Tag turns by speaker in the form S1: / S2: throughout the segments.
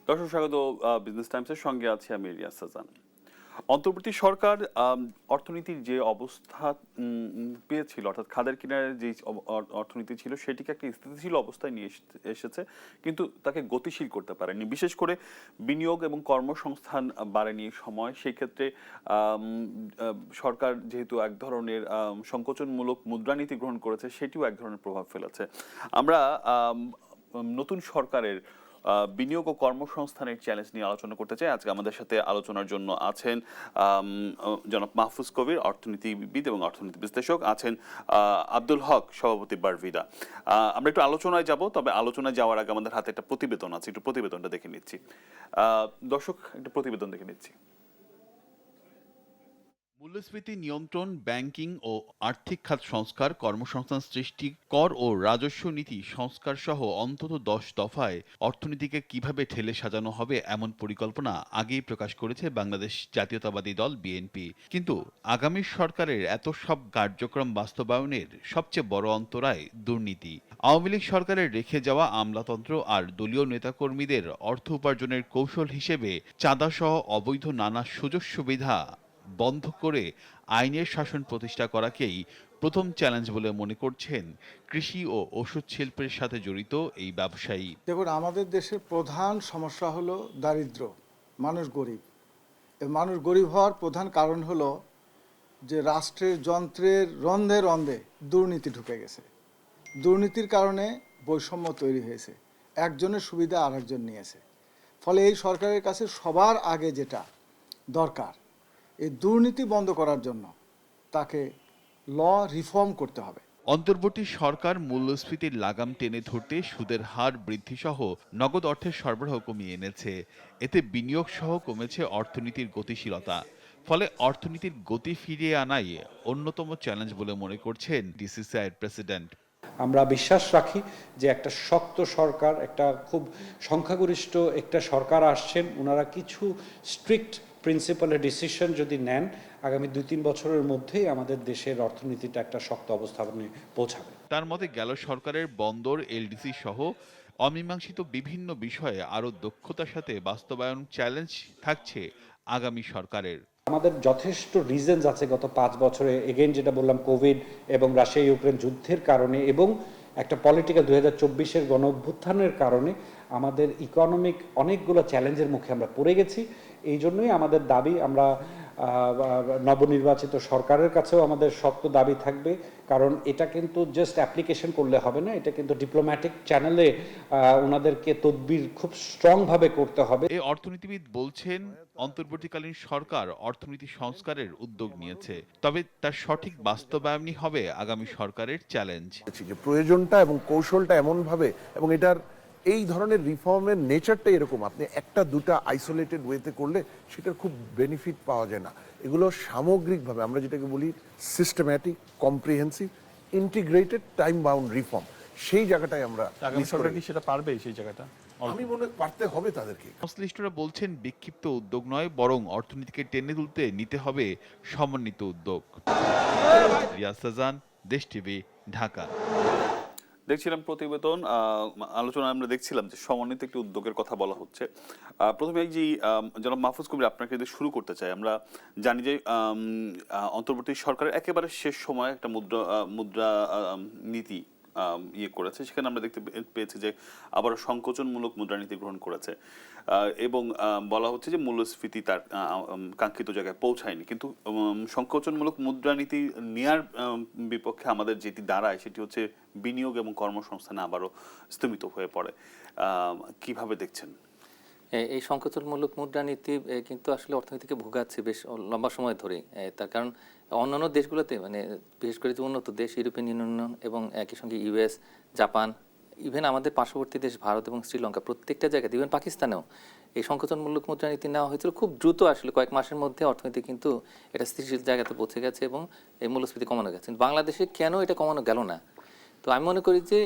S1: দর্শক স্বাগত বিজনেস টাইমসের সঙ্গে আছি আমি রিয়াজ সাজান। অন্তর্বর্তী সরকার অর্থনীতির যে অবস্থা পেয়েছিল, অর্থাৎ খাদের কিনারের যে অর্থনীতি ছিল সেটিকে একটা স্থিতিশীল অবস্থায় নিয়ে এসেছে, কিন্তু তাকে গতিশীল করতে পারেনি। বিশেষ করে বিনিয়োগ এবং কর্মসংস্থান বাড়েনি সময়। সেই ক্ষেত্রে সরকার যেহেতু এক ধরনের সংকোচনমূলক মুদ্রানীতি গ্রহণ করেছে, সেটিও এক ধরনের প্রভাব ফেলেছে। আমরা নতুন সরকারের বিনিয়োগ ও কর্মসংস্থানের চ্যালেঞ্জ নিয়ে আলোচনা করতে চাই। আজকে আমাদের সাথে আলোচনার জন্য আছেন জনাব মাহফুজ কবির, অর্থনীতিবিদ এবং অর্থনীতি বিশ্লেষক, আছেন আব্দুল হক, সভাপতি বারভিদা। আমরা একটু আলোচনায় যাব, তবে আলোচনায় যাওয়ার আগে আমাদের হাতে একটা প্রতিবেদন আছে, একটু প্রতিবেদনটা দেখে নিচ্ছি। দর্শক, একটু প্রতিবেদন দেখে নিচ্ছি।
S2: মূল্যস্ফীতি নিয়ন্ত্রণ, ব্যাংকিং ও আর্থিক খাত সংস্কার, কর্মসংস্থান সৃষ্টি, কর ও রাজস্ব নীতি সংস্কার সহ অন্তত 10 দফায় অর্থনীতিকে কিভাবে ঠেলে সাজানো হবে এমন পরিকল্পনা আগেই প্রকাশ করেছে বাংলাদেশ জাতীয়তাবাদী দল বিএনপি। কিন্তু আগামী সরকারের এত সব কার্যক্রম বাস্তবায়নের সবচেয়ে বড় অন্তরায় দুর্নীতি। আওয়ামী লীগ সরকারের রেখে যাওয়া আমলাতন্ত্র আর দলীয় নেতাকর্মীদের অর্থ উপার্জনের কৌশল হিসেবে চাঁদাসহ অবৈধ নানা সুযোগ সুবিধা বন্ধ করে আইনের শাসন প্রতিষ্ঠা করাকেই প্রথম চ্যালেঞ্জ বলে মনে করছেন কৃষি ও ওষুধ শিল্পের সাথে জড়িত এই ব্যবসায়ী।
S3: দেখুন, আমাদের দেশের প্রধান সমস্যা হলো দারিদ্র্য, মানুষ গরিব। মানুষ গরিব হওয়ার প্রধান কারণ হলো যে রাষ্ট্রের যন্ত্রের রন্ধে রন্ধে দুর্নীতি ঢুকে গেছে। দুর্নীতির কারণে বৈষম্য তৈরি হয়েছে, একজনের সুবিধা আরেকজন নিয়েছে। ফলে এই সরকারের কাছে সবার আগে যেটা দরকার, এই দুর্নীতি বন্ধ করার জন্য তাকে ল রিফর্ম করতে হবে।
S2: অন্তর্বর্তী সরকার মূল্যস্ফীতির লাগাম টেনে ধরতে সুদের হার বৃদ্ধি সহ নগদ অর্থের সরবরাহ কমিয়ে এনেছে। এতে বিনিয়োগ সহ কমেছে অর্থনীতির গতিশীলতা। ফলে অর্থনীতির গতি ফিরিয়ে আনাই অন্যতম চ্যালেঞ্জ বলে মনে করছেন ডিসিসিআইয়ের প্রেসিডেন্ট।
S4: আমরা বিশ্বাস রাখি যে একটা শক্ত সরকার, একটা খুব সংখ্যাগরিষ্ঠ একটা সরকার আসছেন, ওনারা কিছু স্ট্রিক্ট প্রিন্সিপালের ডিসিশন যদি নেন, আগামী 2-3 বছরের মধ্যেই আমাদের দেশের অর্থনীতিটা একটা শক্ত অবস্থানে পৌঁছাবে।
S2: তার মতে গেল সরকারের বন্দর, এলডিসি সহ অমীমাংসিত বিভিন্ন বিষয়ে আরও দক্ষতার সাথে বাস্তবায়ন চ্যালেঞ্জ থাকছে আগামী সরকারের।
S4: আমাদের যথেষ্ট রিজনস আছে গত 5 বছরে, এগেইন যেটা বললাম, কোভিড এবং রাশিয়া ইউক্রেন যুদ্ধের কারণে এবং একটা পলিটিক্যাল 2024-এর গণ অভ্যুত্থানের কারণে আমাদের ইকোনমিক অনেকগুলো চ্যালেঞ্জের মুখে আমরা পড়ে গেছি। এই জন্যই আমাদের দাবি, আমরা নবনির্বাচিত সরকারের কাছেও আমাদের শক্ত দাবি থাকবে, কারণ এটা কিন্তু জাস্ট অ্যাপ্লিকেশন করলে হবে না, এটা কিন্তু ডিপ্লোম্যাটিক চ্যানেলে ওনাদেরকে তদবির খুব স্ট্রংভাবে করতে হবে।
S2: এই অর্থনীতিবিদ বলছেন, অন্তর্বর্তীকালীন সরকার অর্থনীতি সংস্কারের উদ্যোগ নিয়েছে, তবে তার সঠিক বাস্তবায়নই হবে আগামী সরকারের চ্যালেঞ্জ।
S5: যে প্রয়োজনটা এবং কৌশলটা এমনভাবে, এবং এটার এই ধরনের রিফর্মের নেচারটা এরকম, আপনি একটা দুটা আইসোলেটেড ওয়েতে করলে সেটার খুব বেনিফিট পাওয়া যায় না। এগুলো সামগ্রিকভাবে আমরা যেটাকে বলি systematic, comprehensive, integrated, time bound reform, সেই জায়গাটাই আমরা
S1: সরকার কি সেটা পারবে? সেই জায়গাটা
S5: আমি মনে পারতে হবে তাদেরকে।
S2: সংশ্লিষ্টরা বলছেন, বিক্ষিপ্ত উদ্যোগ নয়, বরং অর্থনীতিকে টেনে তুলতে নিতে হবে সমন্বিত উদ্যোগ। রিয়াজ সাজান, দেশ টিভি, ঢাকা।
S1: দেখছিলাম প্রতিবেদন, আলোচনা আমরা দেখছিলাম যে সমন্বিত একটি উদ্যোগের কথা বলা হচ্ছে। প্রথমে এই যে জনাব মাহফুজ কবির, আপনাকে যদি শুরু করতে চাই, আমরা জানি যে অন্তর্বর্তী সরকারের একেবারে শেষ সময় একটা মুদ্রা নীতি করেছে। সেখানে আমরা দেখতে পেয়েছি যে আবার সংকোচনমূলক মুদ্রানীতি গ্রহণ করেছে এবং বলা হচ্ছে যে মূল্যস্ফীতি তার কাঙ্ক্ষিত জায়গায় পৌঁছায়নি। কিন্তু সংকোচনমূলক মুদ্রানীতি নেয়ার বিপক্ষে আমাদের যেটি দাঁড়ায় সেটি হচ্ছে বিনিয়োগ এবং কর্মসংস্থানে আবারও স্থগিত হয়ে পড়ে। কিভাবে দেখছেন?
S6: এই সংকোচনমূলক মুদ্রানীতি কিন্তু আসলে অর্থনীতিকে ভোগাচ্ছে বেশ লম্বা সময় ধরেই। তার কারণ অন্যান্য দেশগুলোতে, মানে বিশেষ করে যে উন্নত দেশ, ইউরোপিয়ান ইউনিয়ন এবং একই সঙ্গে ইউএস, জাপান, ইভেন আমাদের পার্শ্ববর্তী দেশ ভারত এবং শ্রীলঙ্কা, প্রত্যেকটা জায়গাতে, ইভেন পাকিস্তানেও এই সংকোচনমূলক মুদ্রানীতি নেওয়া হয়েছিল খুব দ্রুত। আসলে কয়েক মাসের মধ্যে অর্থনীতি কিন্তু এটা স্থিতিশীল জায়গাতে পৌঁছে গেছে এবং এই মূল্যস্ফীতি কমানো গেছে। বাংলাদেশে কেন এটা কমানো গেল না? তো আমি মনে করি যে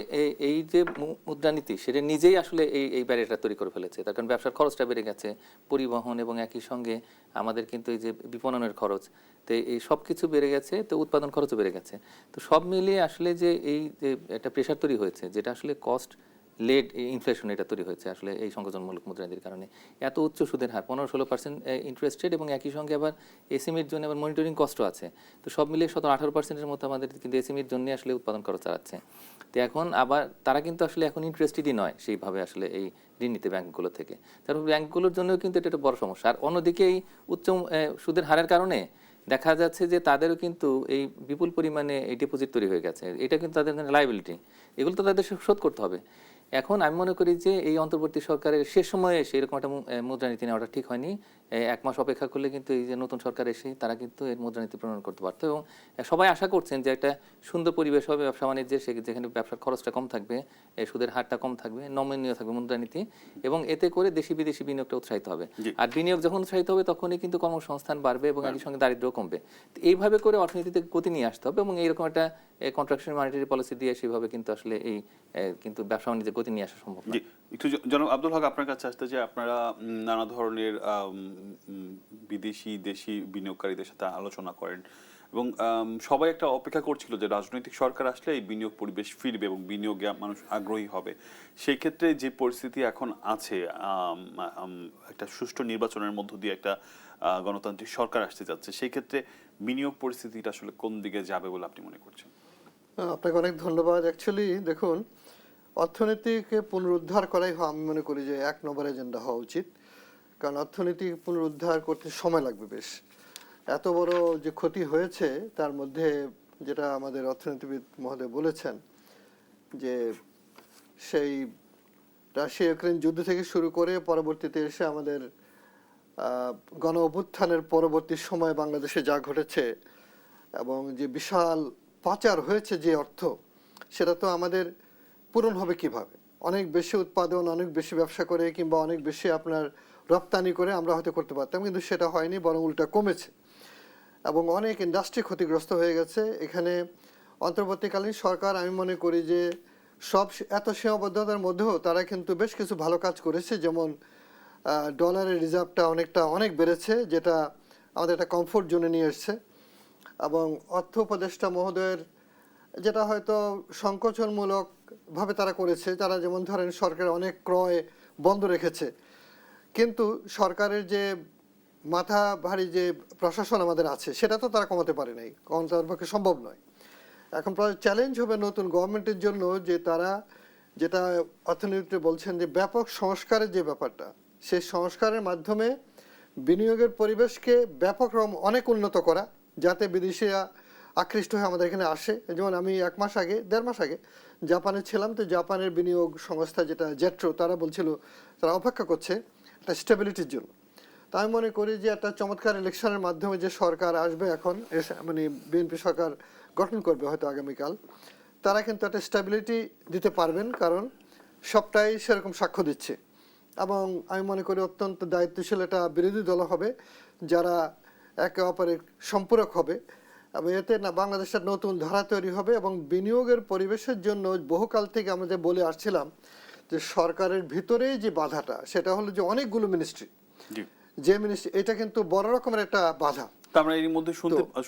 S6: এই যে মুদ্রানীতি, সেটা নিজেই আসলে এই ব্যারিয়ারটা তৈরি করে ফেলেছে। তার কারণ ব্যবসার খরচটা বেড়ে গেছে, পরিবহন এবং একই সঙ্গে আমাদের কিন্তু এই যে বিপণনের খরচ, তো এই সব কিছু বেড়ে গেছে, তো উৎপাদন খরচও বেড়ে গেছে। তো সব মিলিয়ে আসলে যে এই যে একটা প্রেশার তৈরি হয়েছে, যেটা আসলে কস্ট লেড ইনফ্লেশন এটা তৈরি হয়েছে আসলে এই সংকোচনমূলক মুদ্রানীতির কারণে। এত উচ্চ সুদের হার 15-16% ইন্টারেস্ট রেট এবং একই সঙ্গে আবার এসএমইর জন্য আবার মনিটরিং কষ্ট আছে। তো সব মিলিয়ে 17-18%-এর মতো আমাদের কিন্তু এসএমইর জন্য আসলে উৎপাদন খরচ চালাচ্ছে। তো এখন আবার তারা কিন্তু আসলে এখন ইন্টারেস্টেডই নয় সেইভাবে আসলে এই ঋণ নিতে ব্যাংকগুলো থেকে। তারপর ব্যাংকগুলোর জন্য কিন্তু এটা একটা বড় সমস্যা। আর অন্যদিকে এই উচ্চ সুদের হারের কারণে দেখা যাচ্ছে যে তাদেরও কিন্তু এই বিপুল পরিমাণে এই ডিপোজিট তৈরি হয়ে গেছে। এটা কিন্তু তাদের লায়াবিলিটি, এগুলো তো তাদের শোধ করতে হবে। এখন আমি মনে করি যে এই অন্তর্বর্তী সরকারের শেষ সময়ে এসে এরকম একটা মুদ্রানীতি নেওয়াটা ঠিক হয়নি। 1 মাস অপেক্ষা করলে কিন্তু এই যে নতুন সরকার এসে তারা কিন্তু এর মুদ্রানীতি প্রণয়ন করতে পারত এবং সবাই আশা করছেন যে একটা সুন্দর পরিবেশ হবে ব্যবসা বাণিজ্যের, যেখানে ব্যবসার খরচটা কম থাকবে, সুদের হারটা কম থাকবে, নমনীয় থাকবে মুদ্রানীতি এবং এতে করে দেশি বিদেশি বিনিয়োগটা উৎসাহিত হবে। আর বিনিয়োগ যখন উৎসাহিত হবে তখনই কিন্তু কর্মসংস্থান বাড়বে এবং একই সঙ্গে দারিদ্র্য কমবে। তো এইভাবে করে অর্থনীতিতে গতি নিয়ে আসতে হবে এবং এইরকম একটা কন্ট্রাকশন মনিটারি পলিসি দিয়ে সেভাবে কিন্তু আসলে এই কিন্তু ব্যবসা বাণিজ্যে গতি নিয়ে আসা সম্ভব না।
S1: জি, একটু জনাব আব্দুল হক আপনার কাছে আসতে যে আপনারা নানা ধরনের বিদেশি দেশি বিনিয়োগকারীদের সাথে আলোচনা করেন এবং সবাই একটা অপেক্ষা করছিল যে রাজনৈতিক সরকার আসলে এই বিনিয়োগ পরিবেশ ফিরবে এবং বিনিয়োগে মানুষ আগ্রহী হবে। সেই ক্ষেত্রে যে পরিস্থিতি এখন আছে, একটা সুষ্ঠু নির্বাচনের মধ্য দিয়ে একটা গণতান্ত্রিক সরকার আসতে যাচ্ছে, সেই ক্ষেত্রে বিনিয়োগ পরিস্থিতিটা আসলে কোন দিকে যাবে বলে আপনি মনে করছেন?
S7: আপনাকে অনেক ধন্যবাদ। অ্যাকচুয়ালি দেখুন, অর্থনীতিকে পুনরুদ্ধার করাই আমি মনে করি যে 1 নম্বর এজেন্ডা হওয়া উচিত। কারণ অর্থনীতি পুনরুদ্ধার করতে সময় লাগবে বেশ। এত বড় যে ক্ষতি হয়েছে তার মধ্যে যেটা আমাদের অর্থনীতিবিদ মহোদয় বলেছেন যে সেই রাশিয়া ইউক্রেন যুদ্ধ থেকে শুরু করে পরবর্তীতে এসে আমাদের গণ অভ্যুত্থানের পরবর্তী সময় বাংলাদেশে যা ঘটেছে এবং যে বিশাল পাচার হয়েছে যে অর্থ, সেটা তো আমাদের পূরণ হবে কিভাবে? অনেক বেশি উৎপাদন, অনেক বেশি ব্যবসা করে কিংবা অনেক বেশি আপনার রপ্তানি করে আমরা হয়তো করতে পারতাম, কিন্তু সেটা হয়নি, বরং উল্টা কমেছে এবং অনেক ইন্ডাস্ট্রি ক্ষতিগ্রস্ত হয়ে গেছে। এখানে অন্তর্বর্তীকালীন সরকার আমি মনে করি যে এত সীমাবদ্ধতার মধ্যেও তারা কিন্তু বেশ কিছু ভালো কাজ করেছে। যেমন ডলারের রিজার্ভটা অনেক বেড়েছে, যেটা আমাদের একটা কমফোর্ট জোনে নিয়ে এসছে এবং অর্থ উপদেষ্টা মহোদয়ের যেটা হয়তো সংকোচনমূলকভাবে তারা করেছে, তারা যেমন ধরেন সরকারের অনেক ক্রয় বন্ধ রেখেছে, কিন্তু সরকারের যে মাথা ভারী যে প্রশাসন আমাদের আছে সেটা তো তারা কমাতে পারে নাই, কারণ তার পক্ষে সম্ভব নয়। এখন প্রায় চ্যালেঞ্জ হবে নতুন গভর্নমেন্টের জন্য যে তারা যেটা অর্থনীতিতে বলছেন যে ব্যাপক সংস্কারের যে ব্যাপারটা, সেই সংস্কারের মাধ্যমে বিনিয়োগের পরিবেশকে ব্যাপক রকম অনেক উন্নত করা, যাতে বিদেশিরা আকৃষ্ট হয়ে আমাদের এখানে আসে। যেমন আমি 1.5 মাস আগে জাপানে ছিলাম, তো জাপানের বিনিয়োগ সংস্থা যেটা জেট্রো, তারা বলছিল তারা অপেক্ষা করছে একটা স্টেবিলিটির জন্য। তা আমি মনে করি যে একটা চমৎকার ইলেকশনের মাধ্যমে যে সরকার আসবে এখন, মানে বিএনপি সরকার গঠন করবে হয়তো আগামীকাল, তারা কিন্তু একটা স্টেবিলিটি দিতে পারবেন, কারণ সবটাই সেরকম সাক্ষ্য দিচ্ছে। এবং আমি মনে করি অত্যন্ত দায়িত্বশীল একটা বিরোধী দল হবে যারা একে অপরের সম্পূরক হবে এবং এতে না বাংলাদেশের নতুন ধারা তৈরি হবে এবং বিনিয়োগের পরিবেশের জন্য বহুকাল থেকে আমরা যে বলে আসছিলাম যে সরকারের ভিতরেই যে বাধাটা, সেটা হলো যে অনেকগুলো মিনিস্ট্রি, যে মিনিস্ট্রি, এটা কিন্তু বড় রকমের একটা বাধা।
S1: আমরা এর মধ্যে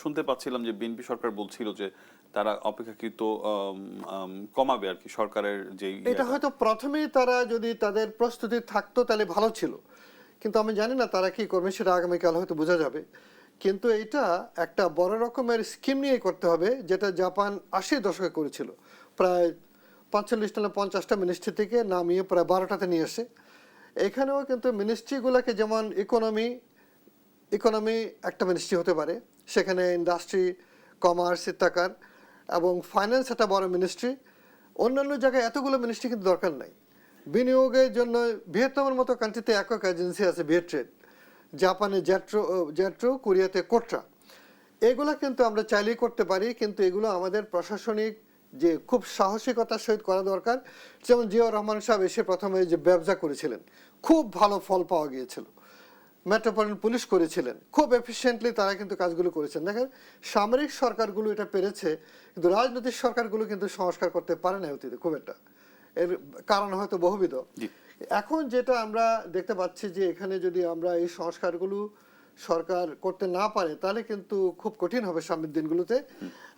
S1: শুনতে পাচ্ছিলাম যে বিএনপি সরকার বলছিল যে তারা অপেক্ষাকৃত কমাবে আর কি সরকারের যে
S7: এটা হয়তো প্রথমেই তারা যদি তাদের প্রস্তুতি থাকতো তাহলে ভালো ছিল, কিন্তু আমি জানি না তারা কি করবে, সেটা আগামীকাল হয়তো বোঝা যাবে। কিন্তু এটা একটা বড় রকমের স্কিম নিয়ে করতে হবে, যেটা জাপান 80 দশকে করেছিল, প্রায় 45টা না 50টা মিনিস্ট্রি থেকে নামিয়ে প্রায় 12টাতে নিয়ে এসে। এখানেও কিন্তু মিনিস্ট্রিগুলোকে যেমন ইকোনমি একটা মিনিস্ট্রি হতে পারে, সেখানে ইন্ডাস্ট্রি, কমার্স ইত্যাকার এবং ফাইন্যান্স একটা বড় মিনিস্ট্রি। অন্যান্য জায়গায় এতগুলো মিনিস্ট্রি কিন্তু দরকার নাই। বিনিয়োগের জন্য ভিয়েতনামের মতো কান্ট্রিতে একক এজেন্সি আছে, ভিয়েট্রেড, জাপানে জেট্রো, কোরিয়াতে কোট্রা। এগুলো কিন্তু আমরা চাইলেই করতে পারি, কিন্তু এগুলো আমাদের প্রশাসনিক যে খুব সাহসিকতার সহিত করা দরকার। যেমন জিয়াউর রহমান সাহেব এসে প্রথমে যে ব্যবসা করেছিলেন, খুব ভালো ফল পাওয়া গিয়েছিল। মেট্রোপলিটন পুলিশ করেছিলেন, খুব এফিশিয়েন্টলি তারা কিন্তু কাজগুলো করেছেন। দেখেন, সামরিক সরকারগুলো এটা পেরেছে, কিন্তু রাজনৈতিক সরকারগুলো কিন্তু সংস্কার করতে পারে না অতীতে খুব একটা। এর কারণ হয়তো বহুবিধ। এখন যেটা আমরা দেখতে পাচ্ছি যে এখানে যদি আমরা এই সংস্কারগুলো সরকার করতে না পারে তাহলে কিন্তু খুব কঠিন হবে সামনের দিনগুলোতে।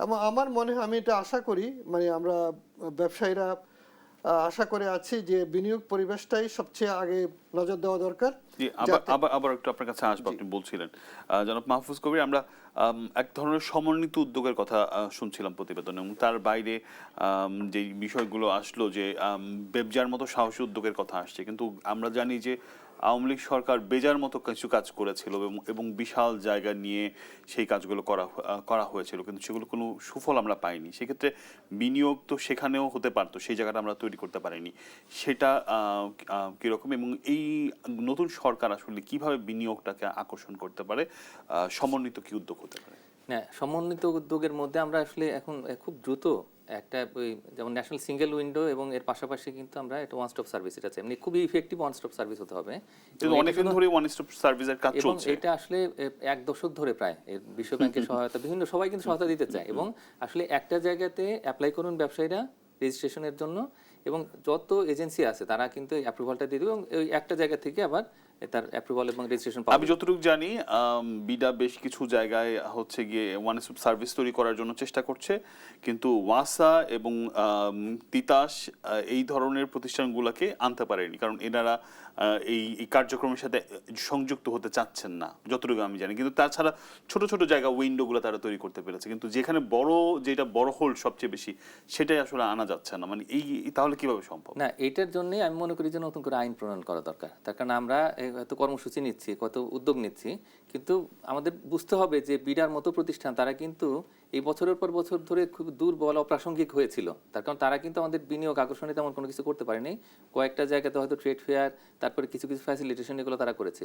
S7: এবং আমার মনে হয়, আমি এটা আশা করি, মানে আমরা ব্যবসায়ীরা আশা করে আছি যে বিনিয়োগ পরিবেশটাই সবচেয়ে আগে নজর দেওয়া দরকার।
S1: জি, আবার একটু আপনার কাছে আসবো। আপনি বলছিলেন জনাব মাহফুজ কবির, আমরা এক ধরনের সমন্বিত উদ্যোগের কথা শুনছিলাম প্রতিবেদনে, এবং তার বাইরে যে বিষয়গুলো আসলো যে বেবজার মতো সাহসী উদ্যোগের কথা আসছে, কিন্তু আমরা জানি যে আওয়ামী লীগ সরকার বেজার মতো কিছু কাজ করেছিল এবং বিশাল জায়গা নিয়ে সেই কাজগুলো করা হয়েছিল, কিন্তু সেগুলো কোনো সুফল আমরা পাইনি। সেক্ষেত্রে বিনিয়োগ তো সেখানেও হতে পারতো, সেই জায়গাটা আমরা তৈরি করতে পারিনি। সেটা কিরকম, এবং এই নতুন সরকার আসলে কিভাবে বিনিয়োগটাকে আকর্ষণ করতে পারে, সমন্বিত কি উদ্যোগ হতে পারে?
S6: না, সমন্বিত উদ্যোগের মধ্যে আমরা আসলে এখন খুব দ্রুত একটা ওই যেমন ন্যাশনাল সিঙ্গেল উইন্ডো এবং এর পাশাপাশি কিন্তু আমরা একটা ওয়ান স্টপ সার্ভিস, এটা চাই, এমনি খুবই ইফেক্টিভ ওয়ান স্টপ সার্ভিস হতে হবে।
S1: কিন্তু অনেকদিন ধরে ওয়ান স্টপ সার্ভিসের কাজ
S6: এবং
S1: চলছে,
S6: এটা আসলে 1 দশক ধরে প্রায় বিশ্ব ব্যাংকের সহায়তা, বিভিন্ন সবাই কিন্তু সহায়তা দিতে চায়, এবং আসলে একটা জায়গাতে অ্যাপ্লাই করুন ব্যবসায়ীরা রেজিস্ট্রেশনের জন্য, এবং যত এজেন্সি আছে তারা কিন্তু অ্যাপ্রুভালটা দিয়ে দেবে, এবং ওই একটা জায়গা থেকে আবার তার অ্যাপ্রুভাল এবং রেজিস্ট্রেশন পাবে।
S1: আমি যতটুকু জানি বিডা বেশ কিছু জায়গায় হচ্ছে গিয়ে ওয়ান স্টপ সার্ভিস তৈরি করার জন্য চেষ্টা করছে, কিন্তু ওয়াসা এবং তিতাস এই ধরনের প্রতিষ্ঠানগুলোকে আনতে পারেনি, কারণ এনারা এই কার্যক্রমের সাথে সংযুক্ত হতে চাচ্ছেন না যতটুকু আমি জানি। কিন্তু তাছাড়া ছোট ছোট জায়গা উইন্ডোগুলো তারা তৈরি করতে পেরেছে, কিন্তু যেখানে যেটা বড় হোল্ড সবচেয়ে বেশি, সেটাই আসলে আনা যাচ্ছে না। মানে তাহলে কিভাবে সম্ভব?
S6: না, এইটার জন্য আমি মনে করি যে নতুন করে আইন প্রণয়ন করা দরকার। তার কারণ আমরা হয়তো কর্মসূচি নিচ্ছি, কত উদ্যোগ নিচ্ছি, কিন্তু আমাদের বুঝতে হবে যে বিডার মতো প্রতিষ্ঠান তারা কিন্তু এই বছরের পর বছর ধরে খুব দুর্বল, অপ্রাসঙ্গিক হয়েছিল। তার কারণ তারা কিন্তু আমাদের বিনিয়োগ আকর্ষণে তেমন কোনো কিছু করতে পারেনি। কয়েকটা জায়গাতে হয়তো ট্রেড ফেয়ার, তারপরে কিছু কিছু ফ্যাসিলিটেশন, এগুলো তারা করেছে।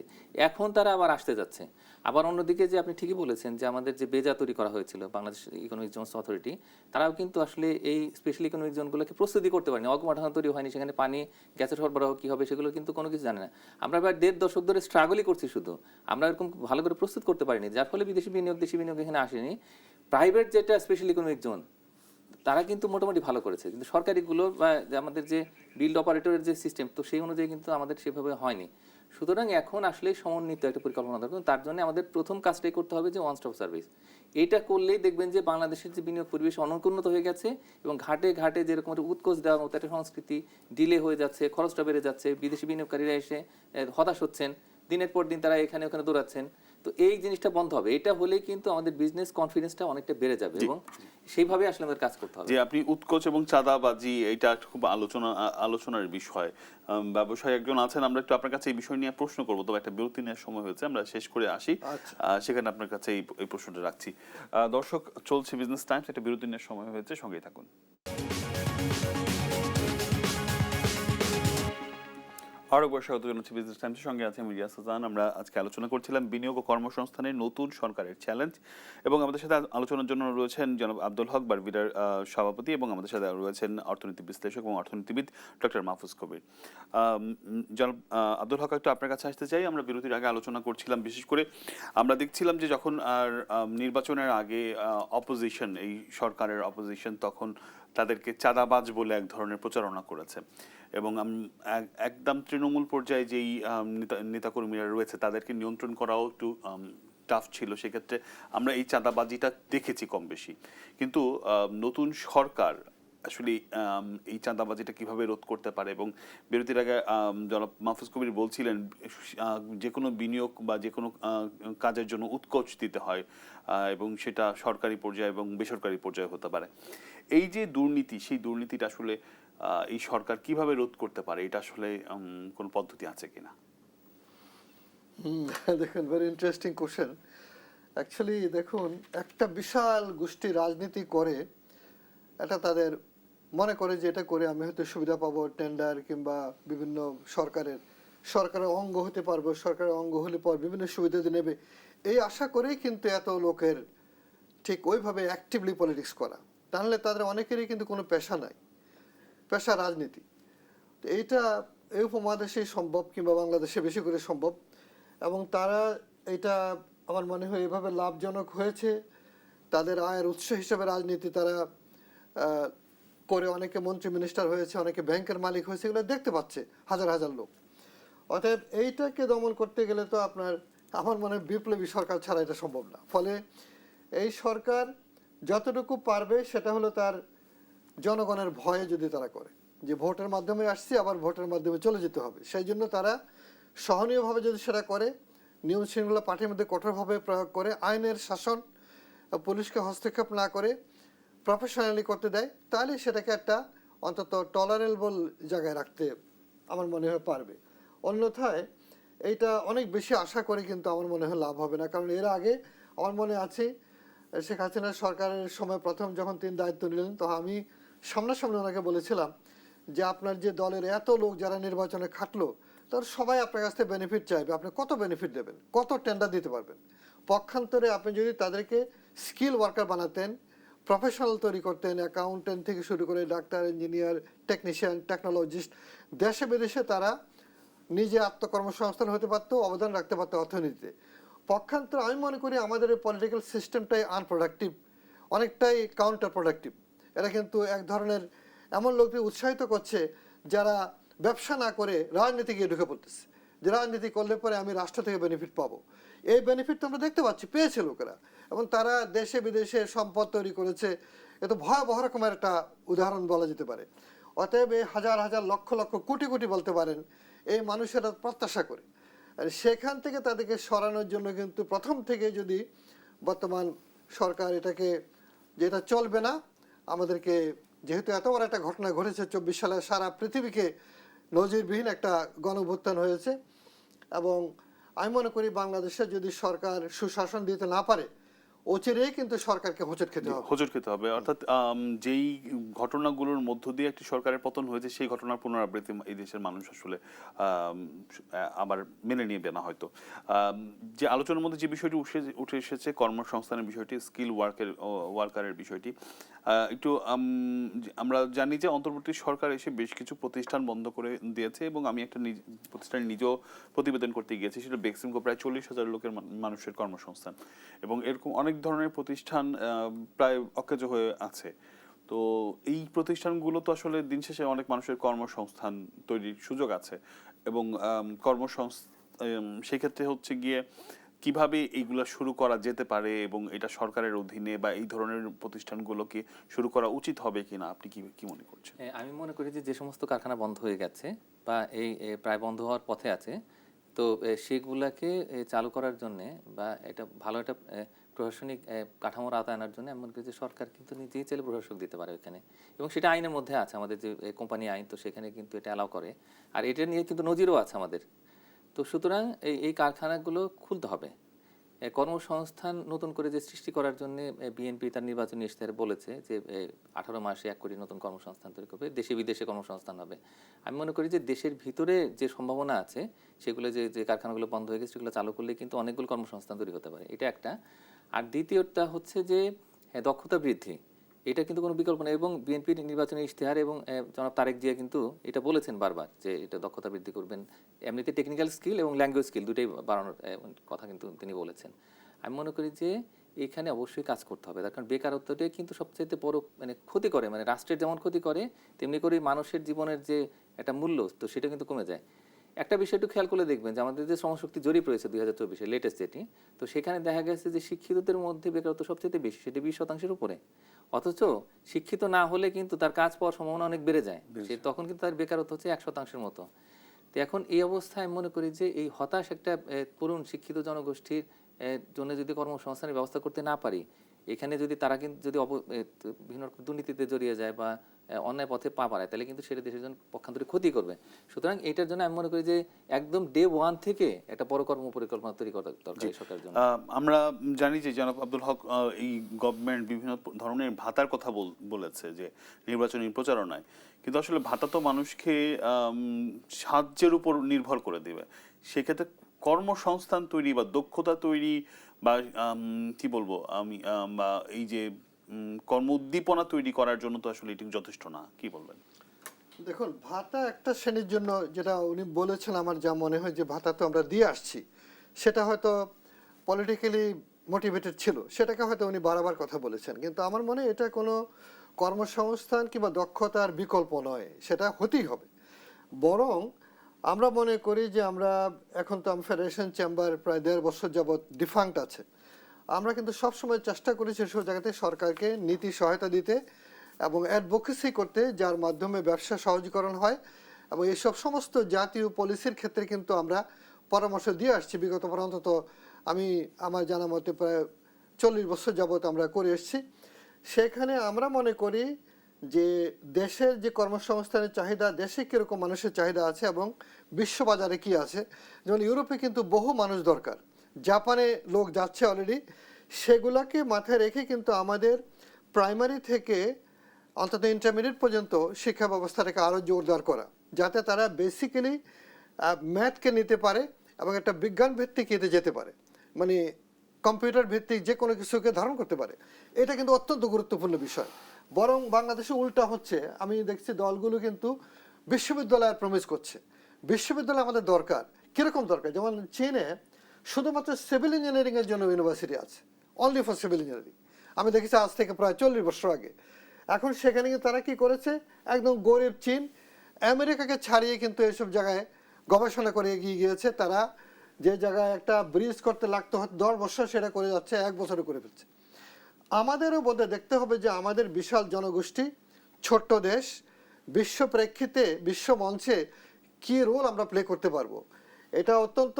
S6: এখন তারা আবার আসতে যাচ্ছে। আবার অন্যদিকে যে আপনি ঠিকই বলেছেন যে আমাদের যে বেজা তৈরি করা হয়েছিল বাংলাদেশ ইকোনমিক জোনস অথরিটি, তারাও কিন্তু আসলে এই স্পেশাল ইকোনমিক জোনগুলোকে প্রস্তুতি করতে পারেনি, অবকাঠামো তৈরি হয়নি, সেখানে পানি গ্যাসের সরবরাহ কী হবে সেগুলো কিন্তু কোনো কিছু জানে না। আমরা প্রায় 1.5 দশক ধরে স্ট্রাগলই করছি, শুধু আমরা এরকম ভালো করে প্রস্তুত করতে পারিনি, যার ফলে বিদেশি বিনিয়োগ, দেশি বিনিয়োগ এখানে আসেনি। প্রাইভেট যেটা স্পেশাল ইকোনমিক জোন, তারা কিন্তু মোটামুটি ভালো করেছে, কিন্তু সরকারিগুলো বা আমাদের যে বিল্ড অপারেটরের যে সিস্টেম, তো সেই অনুযায়ী কিন্তু আমাদের সেভাবে হয়নি। সুতরাং এখন আসলে সমন্বিত একটা পরিকল্পনা দরকার। তার জন্য আমাদের প্রথম কাজটাই করতে হবে যে ওয়ান স্টপ সার্ভিস। এইটা করলেই দেখবেন যে বাংলাদেশের যে বিনিয়োগ পরিবেশ অনুন্নত হয়ে গেছে, এবং ঘাটে ঘাটে যেরকম একটা উৎকোচ দেওয়ার মতো একটা সংস্কৃতি ডিলে হয়ে যাচ্ছে, খরচটা বেড়ে যাচ্ছে, বিদেশি বিনিয়োগকারীরা এসে হতাশ হচ্ছেন, দিনের পর দিন তারা এখানে ওখানে দৌড়াচ্ছেন। তো এই জিনিসটা বন্ধ হবে। এটা হলেই কিন্তু আমাদের বিজনেস কনফিডেন্সটা অনেকটা বেড়ে যাবে, এবং সেইভাবে আসলে আমাদের কাজ করতে হবে।
S1: যে আপনি উৎকোচ এবং চাঁদাবাজি, এটা খুব আলোচনার বিষয়। ব্যবসায়ী একজন আছেন, আমরা একটু আপনার কাছে এই বিষয় নিয়ে প্রশ্ন করবো, তবে একটা বিরতি নেওয়ার সময় হয়েছে, আমরা শেষ করে আসি, সেখানে আপনার কাছে এই প্রশ্নটা রাখছি। দর্শক, চলছে বিজনেস টাইমস, একটা বিরতি নেওয়ার সময় হয়েছে, সঙ্গেই থাকুন। আরো স্বাগত জানাচ্ছি বিজনেস টাইমসের সঙ্গে আছে আমি রিয়াজ হাসান। আমরা আজকে আলোচনা করছিলাম বিনিয়োগ ও কর্মসংস্থানের নতুন সরকারের চ্যালেঞ্জ, এবং আমাদের সাথে আলোচনার জন্য রয়েছেন জনাব আব্দুল হক, বারবিডার সভাপতি, এবং আমাদের সাথে রয়েছেন অর্থনীতি বিশ্লেষক এবং অর্থনীতিবিদ ডক্টর মাহফুজ কবির। জনাব আব্দুল হক, একটু আপনার কাছে আসতে চাই। আমরা বিরতির আগে আলোচনা করছিলাম, বিশেষ করে আমরা দেখছিলাম যে যখন নির্বাচনের আগে অপোজিশন, এই সরকারের অপোজিশন, তখন তাদেরকে চাঁদাবাজ বলে এক ধরনের প্রচারণা করেছে, এবং একদম তৃণমূল পর্যায়ে যেই নেতাকর্মীরা রয়েছে তাদেরকে নিয়ন্ত্রণ করাও একটু টাফ ছিল। সেক্ষেত্রে আমরা এই চাঁদাবাজিটা দেখেছি কম বেশি, কিন্তু নতুন সরকার আসলে এই চাঁদাবাজিটা কিভাবে রোধ করতে পারে, এবং বিরতির আগে জনাব মাহফুজ কবির বলছিলেন যে কোনো বিনিয়োগ বা যে কোনো কাজের জন্য উৎকোচ দিতে হয়, এবং সেটা সরকারি পর্যায়ে এবং বেসরকারি পর্যায়ে হতে পারে। এই যে দুর্নীতি, সেই দুর্নীতিটা আসলে এই সরকার কিভাবে রোধ করতে পারে, এটা আসলে কোন পদ্ধতি আছে কিনা?
S7: দেখুন, ভেরি ইন্টারেস্টিং কোশ্চেন। অ্যাকচুয়ালি দেখুন, একটা বিশাল গোষ্ঠী রাজনীতি করে, এটা তাদের মনে করে যে এটা করে আমি হয়তো সুবিধা পাবো, টেন্ডার কিংবা বিভিন্ন সরকারের অঙ্গ হতে পারবো, সরকারের অঙ্গ হলে পর বিভিন্ন সুবিধা নেবে, এই আশা করেই কিন্তু এত লোকের ঠিক ওইভাবে অ্যাক্টিভলি পলিটিক্স করা। তাহলে তাদের অনেকেরই কিন্তু কোনো পেশা নাই, পেশা রাজনীতি। তো এইটা এই উপমহাদেশেই সম্ভব, কিংবা বাংলাদেশে বেশি করে সম্ভব, এবং তারা এটা আমার মনে হয় এভাবে লাভজনক হয়েছে। তাদের আয়ের উৎস হিসেবে রাজনীতি তারা করে, অনেকে মন্ত্রী মিনিস্টার হয়েছে, অনেকে ব্যাংকের মালিক হয়েছে, এগুলো দেখতে পাচ্ছে হাজার হাজার লোক। অতএব এইটাকে দমন করতে গেলে তো আমার মনে হয় বিপ্লবী সরকার ছাড়া এটা সম্ভব না। ফলে এই সরকার যতটুকু পারবে সেটা হলো তার জনগণের ভয়ে যদি তারা করে, যে ভোটের মাধ্যমে আসছি আবার ভোটের মাধ্যমে চলে যেতে হবে। সেই জন্য তারা সহনীয়ভাবে যদি সেটা করে, নিয়ম শৃঙ্খলা পার্টির মধ্যে কঠোরভাবে প্রয়োগ করে, আইনের শাসন, পুলিশকে হস্তক্ষেপ না করে প্রফেশনালি করতে দেয়, তাহলে সেটাকে একটা অন্তত টলারেবল জায়গায় রাখতে আমার মনে হয় পারবে। অন্যথায় এইটা অনেক বেশি আশা করে কিন্তু আমার মনে হয় লাভ হবে না। কারণ এর আগে আমার মনে আছে শেখ হাসিনা সরকারের সময় প্রথম যখন তিনি দায়িত্ব নিলেন, তো আমি সামনাসামনি ওনাকে বলেছিলাম যে আপনার যে দলের এত লোক যারা নির্বাচনে খাটলো, তার সবাই আপনার কাছ থেকে বেনিফিট চাইবে, আপনি কত বেনিফিট দেবেন, কত টেন্ডার দিতে পারবেন। পক্ষান্তরে আপনি যদি তাদেরকে স্কিল ওয়ার্কার বানাতেন, প্রফেশনাল তৈরি করতেন, অ্যাকাউন্টেন্ট থেকে শুরু করে ডাক্তার, ইঞ্জিনিয়ার, টেকনিশিয়ান, টেকনোলজিস্ট, দেশে বিদেশে তারা নিজে আত্মকর্মসংস্থান হতে পারতো, অবদান রাখতে পারতো অর্থনীতিতে। পক্ষান্তর আমি মনে করি আমাদের পলিটিক্যাল সিস্টেমটাই আনপ্রোডাক্টিভ, অনেকটাই কাউন্টার প্রোডাক্টিভ। এরা কিন্তু এক ধরনের এমন লোকদের উৎসাহিত করছে যারা ব্যবসা না করে রাজনীতি গিয়ে ঢুকে পড়তেছে, যে রাজনীতি করলে পরে আমি রাষ্ট্র থেকে বেনিফিট পাবো। এই বেনিফিট তো আমরা দেখতে পাচ্ছি, পেয়েছে লোকেরা, এবং তারা দেশে বিদেশে সম্পদ তৈরি করেছে। এ তো ভয়াবহ রকমের একটা উদাহরণ বলা যেতে পারে। অতএব এই হাজার হাজার লক্ষ লক্ষ কোটি কোটি বলতে পারেন এই মানুষেরা প্রত্যাশা করে, আর সেখান থেকে তাদেরকে সরানোর জন্য কিন্তু প্রথম থেকে যদি বর্তমান সরকার এটাকে, যেটা চলবে না, আমাদেরকে যেহেতু এত বড় একটা ঘটনা ঘটেছে 24 সালে, সারা পৃথিবীকে নজিরবিহীন একটা গণঅভ্যুত্থান হয়েছে, এবং আমি মনে করি বাংলাদেশে যদি সরকার সুশাসন দিতে না পারে, অচিরেই কিন্তু সরকারকে হোঁচট খেতে হবে।
S1: হোঁচট খেতে হবে, অর্থাৎ যেই ঘটনাগুলোর মধ্য দিয়ে একটি সরকারের পতন হয়েছে সেই ঘটনার পুনরাবৃত্তি এই দেশের মানুষ আসলে আবার মেনে নিবে না হয়তো। যে আলোচনার মধ্যে যে বিষয়টি উঠে এসেছে, কর্মসংস্থানের বিষয়টি, স্কিল ওয়ার্কারের বিষয়টি, একটু আমরা জানি যে অন্তর্বর্তী সরকার এসে বেশ কিছু প্রতিষ্ঠান বন্ধ করে দিয়েছে, এবং আমি একটা প্রতিষ্ঠানে নিজেও প্রতিবেদন করতে গিয়েছি, সেটা বেক্সিমকো, প্রায় 40,000 লোকের মানুষের কর্মসংস্থান, এবং এরকম অনেক ধরনের প্রতিষ্ঠান প্রায় অকেজো হয়ে আছে। তো এই প্রতিষ্ঠানগুলো তো আসলে দিন শেষে অনেক মানুষের কর্মসংস্থান তৈরির সুযোগ আছে, এবং সেক্ষেত্রে হচ্ছে গিয়ে কিভাবে এইগুলা শুরু করা যেতে পারে, এবং এটা সরকারের অধীনে বা এই ধরনের প্রতিষ্ঠানগুলোকে শুরু করা উচিত হবে কিনা, আপনি কি মনে করছেন?
S6: আমি মনে করি যে সমস্ত কারখানা বন্ধ হয়ে গেছে বা এই প্রায় বন্ধ হওয়ার পথে আছে, তো সেগুলাকে চালু করার জন্যে বা এটা ভালো একটা প্রশাসনিক কাঠামোর আওতায় আনার জন্য আমি মনে করি যে সরকার কিন্তু নিজেই চাইলে প্রশাসক দিতে পারে ওইখানে, এবং সেটা আইনের মধ্যে আছে, আমাদের যে কোম্পানি আইন, তো সেখানে কিন্তু এটা অ্যালাউ করে, আর এটা নিয়ে কিন্তু নজিরও আছে আমাদের। তো সুতরাং এই কারখানাগুলো খুলতে হবে। কর্মসংস্থান নতুন করে যে সৃষ্টি করার জন্য বিএনপি তার নির্বাচনী ইশতেহারে বলেছে যে 18 মাসে 1 কোটি নতুন কর্মসংস্থান তৈরি করবে, দেশে বিদেশে কর্মসংস্থান হবে। আমি মনে করি যে দেশের ভিতরে যে সম্ভাবনা আছে সেগুলো, যে কারখানাগুলো বন্ধ হয়ে গেছে সেগুলো চালু করলে কিন্তু অনেকগুলো কর্মসংস্থান তৈরি হতে পারে, এটা একটা। আর দ্বিতীয়টা হচ্ছে যে দক্ষতা বৃদ্ধি, এটা কিন্তু কোনো বিকল্প নেই, এবং বিএনপির নির্বাচনী ইশতেহার এবং জনাব তারেক জিয়া কিন্তু এটা বলেছেন বারবার যে এটা দক্ষতা বৃদ্ধি করবেন, এমনিতে টেকনিক্যাল স্কিল এবং ল্যাঙ্গুয়েজ স্কিল দুটোই বাড়ানোর কথা কিন্তু তিনি বলেছেন। আমি মনে করি যে এখানে অবশ্যই কাজ করতে হবে, তার কারণ বেকারত্বটাই কিন্তু সবচেয়ে বড় ক্ষতি করে, রাষ্ট্রের যেমন ক্ষতি করে তেমনি করে মানুষের জীবনের যে একটা মূল্য, তো সেটা কিন্তু কমে যায়। একটা বিষয় একটু খেয়াল করে দেখবেন যে আমাদের যে শ্রমশক্তি জরিপ রয়েছে 2024-এর লেটেস্ট যেটি, তো সেখানে দেখা গেছে যে শিক্ষিতদের মধ্যে বেকারত্ব সবচেয়ে বেশি, সেটা 20% উপরে। অথচ শিক্ষিত না হলে কিন্তু তার কাজ পাওয়ার সম্ভাবনা অনেক বেড়ে যায়, সে তখন কিন্তু তার বেকারত্ব হচ্ছে 1% মতো। তো এখন এই অবস্থায় মনে করি যে এই হতাশ একটা তরুণ শিক্ষিত জনগোষ্ঠীর জন্য যদি কর্মসংস্থানের ব্যবস্থা করতে না পারি, এখানে যদি তারা কিন্তু যদি বিভিন্ন দুর্নীতিতে জড়িয়ে যায় বা অন্যায় পথে পা বাড়ায়, তাহলে কিন্তু সেটা দেশের জন্য পক্ষান্তরে ক্ষতি করবে। সুতরাং এটার জন্য আমি মনে করি যে একদম ডে 1 থেকে একটা বড় কর্ম পরিকল্পনা তৈরি করা দরকার সরকারের জন্য।
S1: আমরা জানি যে জনাব আব্দুল হক এই গভর্নমেন্ট বিভিন্ন ধরনের ভাতার কথা বলেছে যে নির্বাচনী প্রচারণায়, কিন্তু আসলে ভাতা তো মানুষকে সাহায্যের উপর নির্ভর করে দেবে। সেক্ষেত্রে কর্মসংস্থান তৈরি বা দক্ষতা তৈরি বা কি বলবো আমি, বা এই যে কর্ম উদ্দীপনা তৈরি করার জন্য তো আসলে এটি যথেষ্ট না, কি বলবেন?
S7: দেখুন, ভাতা একটা শ্রেণীর জন্য, যেটা উনি বলেছেন, আমার যা মনে হয় যে ভাতা তো আমরা দিয়ে আসছি, সেটা হয়তো পলিটিক্যালি মোটিভেটেড ছিল, সেটাকে হয়তো উনি বারবার কথা বলেছেন, কিন্তু আমার মনে হয় এটা কোনো কর্মসংস্থান কিংবা দক্ষতার বিকল্প নয়, সেটা হতেই হবে। বরং আমরা মনে করি যে আমরা এখন তো ফেডারেশন চেম্বার প্রায় 1.5 বছর যাবৎ ডিফাঙ্ক্ট আছে, আমরা কিন্তু সবসময় চেষ্টা করেছি সব জায়গাতে সরকারকে নীতি সহায়তা দিতে এবং অ্যাডভোকেসি করতে, যার মাধ্যমে ব্যবসা সহজীকরণ হয়। এবং এইসব সমস্ত জাতীয় পলিসির ক্ষেত্রে কিন্তু আমরা পরামর্শ দিয়ে আসছি বিগত অন্তত আমি আমার জানা মতে প্রায় 40 বছর যাবত আমরা করে এসেছি। সেখানে আমরা মনে করি যে দেশের যে কর্মসংস্থানের চাহিদা, দেশে কীরকম মানুষের চাহিদা আছে এবং বিশ্ববাজারে কি আছে। যেমন ইউরোপে কিন্তু বহু মানুষ দরকার, জাপানে লোক যাচ্ছে অলরেডি। সেগুলাকে মাথায় রেখে কিন্তু আমাদের প্রাইমারি থেকে অন্তত ইন্টারমিডিয়েট পর্যন্ত শিক্ষা ব্যবস্থাটাকে আরও জোরদার করা, যাতে তারা বেসিক্যালি ম্যাথকে নিতে পারে এবং একটা বিজ্ঞান ভিত্তিক এতে যেতে পারে, মানে কম্পিউটার ভিত্তিক যে কোনো কিছুকে ধারণ করতে পারে। এটা কিন্তু অত্যন্ত গুরুত্বপূর্ণ বিষয়। বরং বাংলাদেশে উল্টা হচ্ছে, আমি দেখছি দলগুলো কিন্তু বিশ্ববিদ্যালয়ের প্রমিস করছে। বিশ্ববিদ্যালয় আমাদের দরকার। কীরকম দরকার? যেমন চীনে শুধুমাত্র সিভিল ইঞ্জিনিয়ারিংয়ের জন্য ইউনিভার্সিটি আছে, অনলি ফর সিভিল ইঞ্জিনিয়ারিং। আমি দেখেছি আজ থেকে প্রায় 40 বছর আগে। এখন সেখানে তারা কি করেছে, একদম গরিব চীন আমেরিকাকে ছাড়িয়ে কিন্তু এইসব জায়গায় গবেষণা করে এগিয়ে গিয়েছে। তারা যে জায়গায় একটা ব্রিজ করতে লাগতো 10 বছর, সেটা করে যাচ্ছে 1 বছরে করে ফেলছে। আমাদেরও বোধহয় দেখতে হবে যে আমাদের বিশাল জনগোষ্ঠী, ছোট্ট দেশ, বিশ্ব প্রেক্ষিতে বিশ্ব মঞ্চে কী রোল আমরা প্লে করতে পারবো। এটা অত্যন্ত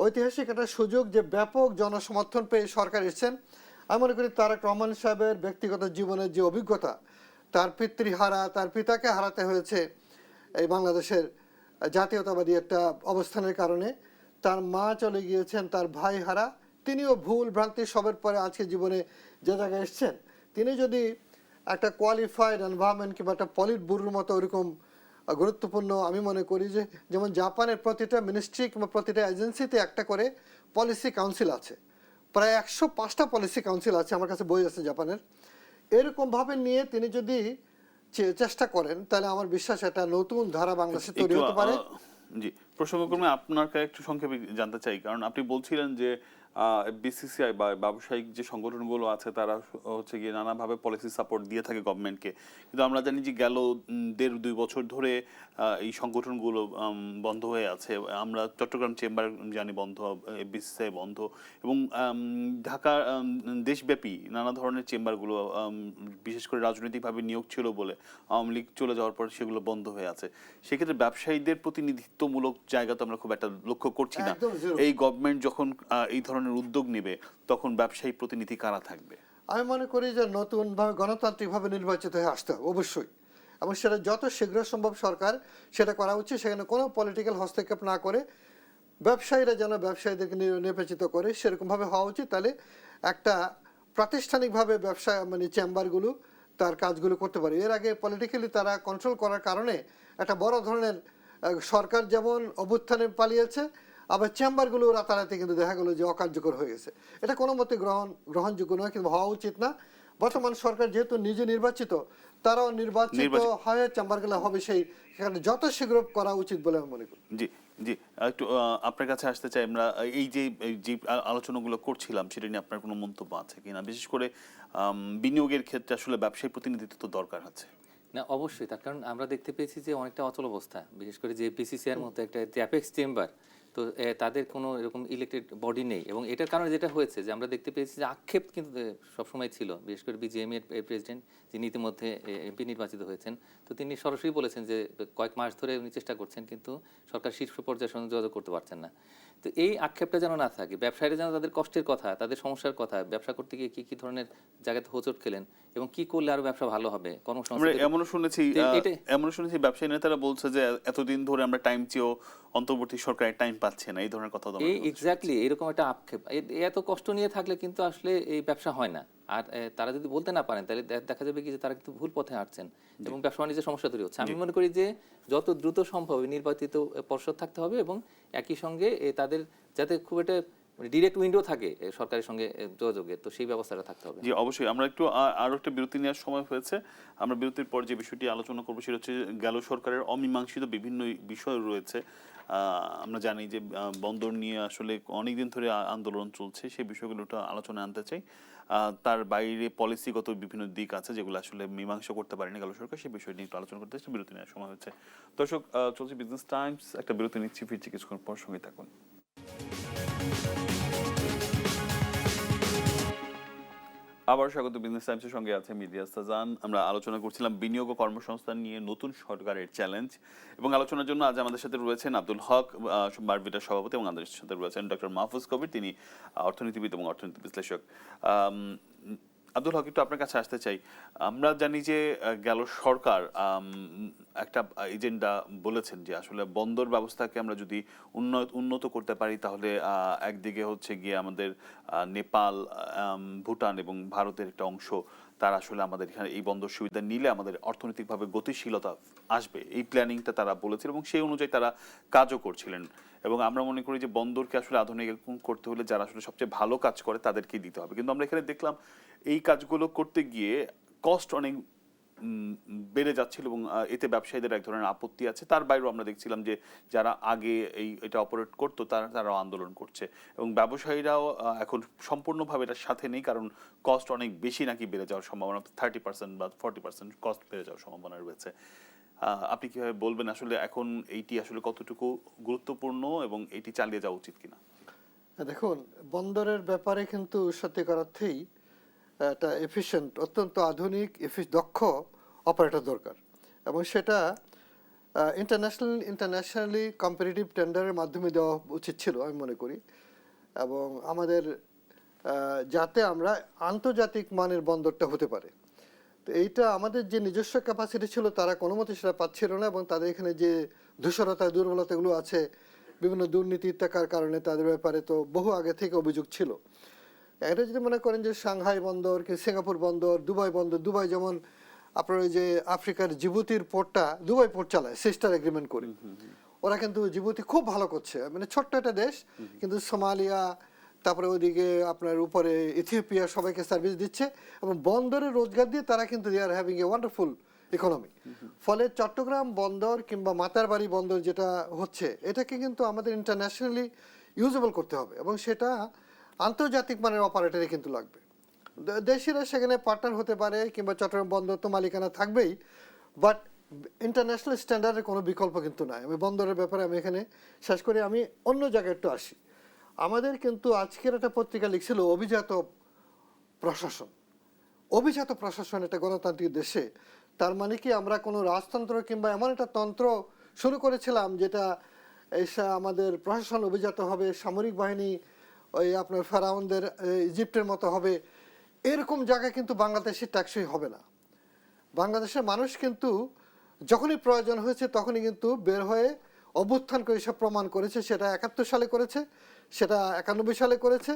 S7: ঐতিহাসিক একটা সুযোগ যে ব্যাপক জনসমর্থন পেয়ে সরকার এসেছেন। আমি মনে করি তারেক রহমান সাহেবের ব্যক্তিগত জীবনের যে অভিজ্ঞতা, তার পিতৃহারা, তার পিতাকে হারাতে হয়েছে এই বাংলাদেশের জাতীয়তাবাদী একটা অবস্থানের কারণে, তার মা চলে গিয়েছেন, তার ভাই হারা, তিনিও ভুল ভ্রান্তি সবের পরে আজকে জীবনে যে জায়গায় এসছেন, তিনি যদি একটা কোয়ালিফাইড এনভায়রনমেন্ট কিংবা একটা পলিট ব্যুরোর মতো ওরকম গুরুত্বপূর্ণ, আমি মনে করি যে যেমন জাপানের প্রতিটা মিনিস্ট্রি কিংবা প্রতিটা এজেন্সিতে একটা করে পলিসি কাউন্সিল আছে, প্রায় 105টা পলিসি কাউন্সিল আছে, আমার কাছে বই আছে জাপানের। এরকমভাবে নিয়ে তিনি যদি চেষ্টা করেন, তাহলে আমার বিশ্বাস একটা নতুন ধারা বাংলাদেশে তৈরি হতে পারে।
S1: জি, প্রসঙ্গক্রমে আপনার কাছে একটু সংক্ষেপে জানতে চাই, কারণ আপনি বলছিলেন যে বিসিসিআই বা ব্যবসায়িক যে সংগঠনগুলো আছে তারা হচ্ছে গিয়ে নানাভাবে পলিসি সাপোর্ট দিয়ে থাকে গভর্নমেন্টকে, কিন্তু আমরা জানি যে গেল 1.5-2 বছর ধরে এই সংগঠনগুলো বন্ধ হয়ে আছে। আমরা চট্টগ্রাম চেম্বার জানি বন্ধ, বিসিসিআই বন্ধ, এবং ঢাকা দেশব্যাপী নানা ধরনের চেম্বারগুলো বিশেষ করে রাজনৈতিকভাবে নিয়োগ ছিল বলে আওয়ামী লীগ চলে যাওয়ার পর সেগুলো বন্ধ হয়ে আছে। সেক্ষেত্রে ব্যবসায়ীদের প্রতিনিধিত্বমূলক জায়গা তো আমরা খুব একটা লক্ষ্য করছি না। এই গভর্নমেন্ট যখন এই ধরনের উদ্যোগ নেবে, তখন ব্যবসায়ী প্রতিনিধি কারা থাকবে?
S7: আমি মনে করি যে নতুনভাবে গণতান্ত্রিকভাবে নির্বাচিত হয়ে আসতে হবে অবশ্যই, এবং সেটা যত শীঘ্র সম্ভব সরকার সেটা করা উচিত। সেখানে কোনো পলিটিক্যাল হস্তক্ষেপ না করে ব্যবসায়ীরা যেন ব্যবসায়ীদেরকে নির্বাচিত করে সেরকমভাবে হওয়া উচিত। তাহলে একটা প্রাতিষ্ঠানিকভাবে ব্যবসা মানে চেম্বারগুলো তার কাজগুলো করতে পারে। এর আগে পলিটিক্যালি তারা কন্ট্রোল করার কারণে একটা বড় ধরনের সরকার যেমন অভ্যুত্থানে পালিয়েছে, আবার চেম্বারগুলো রাতারাতি কিন্তু দেখা গেলো যে অকার্যকর হয়ে গেছে। এটা কোনো মতে গ্রহণযোগ্য নয়, কিন্তু হওয়া উচিত না। বর্তমান সরকার যেহেতু নিজে নির্বাচিত, তারাও নির্বাচিত হয়ে চেম্বারগুলো হবে, সেই সেখানে যত শীঘ্র করা উচিত বলে আমি মনে করি।
S1: জি জি, একটু আপনার কাছে আসতে চাই। আমরা এই যে আলোচনাগুলো করছিলাম সেটা নিয়ে আপনার কোনো মন্তব্য আছে কিনা? বিশেষ করে বিনিয়োগের ক্ষেত্রে আসলে ব্যবসায়ী প্রতিনিধিত্ব তো দরকার আছে।
S6: না, অবশ্যই। তার কারণ আমরা দেখতে পেয়েছি যে অনেকটা অচল অবস্থা, বিশেষ করে যে বিসিসিআইয়ের মতো একটা যে অ্যাপেক্স চেম্বার, তো তাদের কোনো এরকম ইলেক্টেড বডি নেই। এবং এটার কারণে যেটা হয়েছে যে আমরা দেখতে পেয়েছি যে আক্ষেপ কিন্তু সবসময় ছিল, বিশেষ করে বিজিএম এর প্রেসিডেন্ট যিনি ইতিমধ্যে এমপি নির্বাচিত হয়েছেন, তো তিনি সরাসরি বলেছেন যে কয়েক মাস ধরে উনি চেষ্টা করছেন, কিন্তু সরকার শীর্ষ পর্যায়ের সঙ্গে যোগাযোগ করতে পারছেন না। তো এই আক্ষেপটা যেন না থাকে, ব্যবসায়ীরা যেন তাদের কষ্টের কথা, তাদের সমস্যার কথা, ব্যবসা করতে গিয়ে কী কী ধরনের জায়গাতে হোঁচট খেলেন এবং কি করলে আরো ব্যবসা ভালো হবে, কর্মসংস্থান।
S1: এমনও শুনেছি ব্যবসায়ী নেতারা বলছে যে এতদিন ধরে আমরা টাইম চেয়েও অন্তর্বর্তী সরকারের টাইম পাচ্ছে না, এই ধরনের কথা।
S6: এই এক্স্যাক্টলি এরকম একটা আক্ষেপ, এত কষ্ট নিয়ে থাকলে কিন্তু আসলে এই ব্যবসা হয় না। আর তারা যদি বলতে না পারেন, তাহলে দেখা যাবে কি যে তারা কিন্তু ভুল পথে হাঁটছেন এবং ব্যবসা বাণিজ্যের সমস্যা তৈরি হচ্ছে। আমি মনে করি যে যত দ্রুত সম্ভব নির্বাচিত পর্ষদ থাকতে হবে এবং একই সঙ্গে তাদের যাতে খুব একটা ডিরেক্ট উইন্ডো থাকে সরকারের সঙ্গে যোগাযোগের, তো সেই ব্যবস্থাটা থাকতে হবে।
S1: জি অবশ্যই। আমরা একটু আরো একটা বিরতি নেওয়ার সময় হয়েছে। আমরা বিরতির পর যে বিষয়টি আলোচনা করবো সেটা হচ্ছে গেল সরকারের অমীমাংসিত বিভিন্ন বিষয় রয়েছে। আমরা জানি যে বন্দর নিয়ে আসলে অনেকদিন ধরে আন্দোলন চলছে, সেই বিষয়গুলোটা আলোচনা আনতে চাই। তার বাইরে পলিসিগত বিভিন্ন দিক আছে যেগুলো আসলে মীমাংসা করতে পারেনি গেল সরকার, সেই বিষয় নিয়ে একটু আলোচনা করতে চাই। বিরতি নেওয়ার সময় হয়েছে। দর্শক, চলছে বিজনেস টাইমস, একটা বিরতি নিচ্ছি, ফিরছি কিছুক্ষণ পর, সঙ্গে থাকুন। আবার স্বাগত বিজনেস টাইমসের সঙ্গে আছে মিডিয়া সাজান। আমরা আলোচনা করছিলাম বিনিয়োগ ও কর্মসংস্থান নিয়ে নতুন সরকারের চ্যালেঞ্জ, এবং আলোচনার জন্য আজ আমাদের সাথে রয়েছেন আব্দুল হক, বারবিটার সভাপতি, এবং আমাদের সাথে রয়েছেন ডক্টর মাহফুজ কবির, তিনি অর্থনীতিবিদ এবং অর্থনীতি বিশ্লেষক। আব্দুল হক, একটু আপনার কাছে আসতে চাই। আমরা জানি যে গেল সরকার একটা এজেন্ডা বলেছেন যে আসলে বন্দর ব্যবস্থাকে আমরা যদি উন্নত করতে পারি, তাহলে একদিকে হচ্ছে গিয়ে আমাদের নেপাল, ভুটান এবং ভারতের একটা অংশ, তারা আসলে আমাদের এখানে এই বন্দর সুবিধা নিলে আমাদের অর্থনৈতিকভাবে গতিশীলতা আসবে, এই প্ল্যানিংটা তারা বলেছিল এবং সেই অনুযায়ী তারা কাজও করছিলেন। এবং আমরা মনে করি যে বন্দরকে আসলে আধুনিক করতে হলে যারা আসলে সবচেয়ে ভালো কাজ করে তাদেরকেই দিতে হবে। কিন্তু আমরা এখানে দেখলাম এই কাজগুলো করতে গিয়ে কস্ট অনেক বেড়ে যাচ্ছিল এবং এতে ব্যবসায়ীদের এক ধরনের আপত্তি আছে। তার বাইরেও আমরা দেখছিলাম যে যারা আগে এটা অপারেট করতো তারাও আন্দোলন করছে, এবং ব্যবসায়ীরাও এখন সম্পূর্ণভাবে এটার সাথে নেই, কারণ কস্ট অনেক বেশি নাকি বেড়ে যাওয়ার সম্ভাবনা, 30% বা 40% কস্ট বেড়ে যাওয়ার সম্ভাবনা রয়েছে। আপনি কিভাবে বলবেন আসলে এখন এইটি আসলে কতটুকু গুরুত্বপূর্ণ এবং এটি চালিয়ে যাওয়া উচিত কিনা?
S7: দেখুন, বন্দরের ব্যাপারে কিন্তু সত্যিকার অর্থেই একটা এফিশিয়েন্ট, অত্যন্ত আধুনিক দক্ষ অপারেটর দরকার, এবং সেটা ইন্টারন্যাশনালি কম্পিটিটিভ টেন্ডারের মাধ্যমে দেওয়া উচিত ছিল আমি মনে করি, এবং আমাদের যাতে আমরা আন্তর্জাতিক মানের বন্দরটা হতে পারে। তো এইটা আমাদের যে নিজস্ব ক্যাপাসিটি ছিল তারা কোনো মতে সেটা পাচ্ছিল না, এবং তাদের এখানে যে ধূসরতা দুর্বলতাগুলো আছে, বিভিন্ন দুর্নীতি থাকার কারণে তাদের ব্যাপারে তো বহু আগে থেকে অভিযোগ ছিল। এটা যদি মনে করেন যে সাংহাই বন্দর কি সিঙ্গাপুর বন্দর, দুবাই বন্দর, দুবাই যেমন আপনার ওই যে আফ্রিকার জিবুতির পোর্টটা দুবাই পোর্ট চালায় সিস্টার এগ্রিমেন্ট করে, ওরা কিন্তু জিবুতি খুব ভালো করছে, মানে ছোট্ট একটা দেশ কিন্তু সোমালিয়া, তারপরে ওইদিকে আপনার উপরে ইথিওপিয়া সবাইকে সার্ভিস দিচ্ছে, এবং বন্দরে রোজগার দিয়ে তারা কিন্তু they are having a wonderful economy. ফলে চট্টগ্রাম বন্দর কিংবা মাতারবাড়ি বন্দর যেটা হচ্ছে, এটাকে কিন্তু আমাদের ইন্টারন্যাশনালি ইউজেবল করতে হবে, এবং সেটা আন্তর্জাতিক মানের অপারেটরই কিন্তু লাগবে। দেশিরা সেখানে পার্টনার হতে পারে, কিংবা চট্টগ্রাম বন্দর তো মালিকানা থাকবেই, বাট ইন্টারন্যাশনাল স্ট্যান্ডার্ডের কোনো বিকল্প কিন্তু নাই। আমি বন্দরের ব্যাপারে আমি এখানে শেষ করে আমি অন্য জায়গায় একটু আসি। আমাদের কিন্তু আজকের একটা পত্রিকা লিখছিল অভিজাত প্রশাসন। অভিজাত প্রশাসন একটা গণতান্ত্রিক দেশে, তার মানে কি আমরা কোনো রাজতন্ত্র কিংবা এমন একটা তন্ত্র শুরু করেছিলাম যেটা এসে আমাদের প্রশাসন অভিজাত হবে, সামরিক বাহিনী ওই আপনার ফেরাউনদের ইজিপ্টের মতো হবে, এরকম জায়গায় কিন্তু বাংলাদেশের ট্যাক্সই হবে না। বাংলাদেশের মানুষ কিন্তু যখনই প্রয়োজন হয়েছে তখনই কিন্তু বের হয়ে অভ্যুত্থান করে সব প্রমাণ করেছে। সেটা 71 সালে করেছে, সেটা 91 সালে করেছে,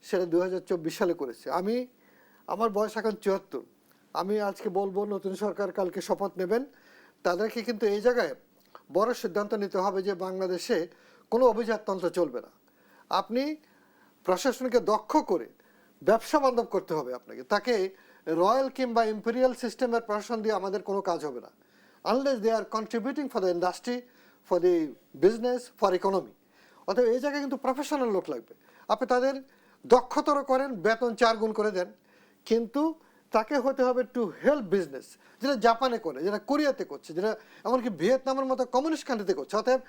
S7: সেটা 2024 সালে করেছে। আমার বয়স এখন 74। আমি আজকে বলবো নতুন সরকার কালকে শপথ নেবেন, তাদেরকে কিন্তু এই জায়গায় বড় সিদ্ধান্ত নিতে হবে যে বাংলাদেশে কোনো অভিজাততন্ত্র চলবে না। আপনি প্রশাসনকে দক্ষ করে ব্যবসা বান্ধব করতে হবে আপনাকে, তাকে রয়্যাল কিংবা ইম্পেরিয়াল সিস্টেমের প্রশাসন দিয়ে আমাদের কোনো কাজ হবে না, unless they are contributing for the industry, for the business, for economy. অতএব এই জায়গায় কিন্তু প্রফেশনাল লোক লাগবে। আপনি তাদের দক্ষতর করেন, বেতন 4 গুণ করে দেন, কিন্তু তাকে হতে হবে টু হেল্প বিজনেস, যেটা জাপানে করে, যেটা কোরিয়াতে করছে, যেটা এমনকি ভিয়েতনামের মতো কমিউনিস্ট কান্ট্রিতে করছে। অতএব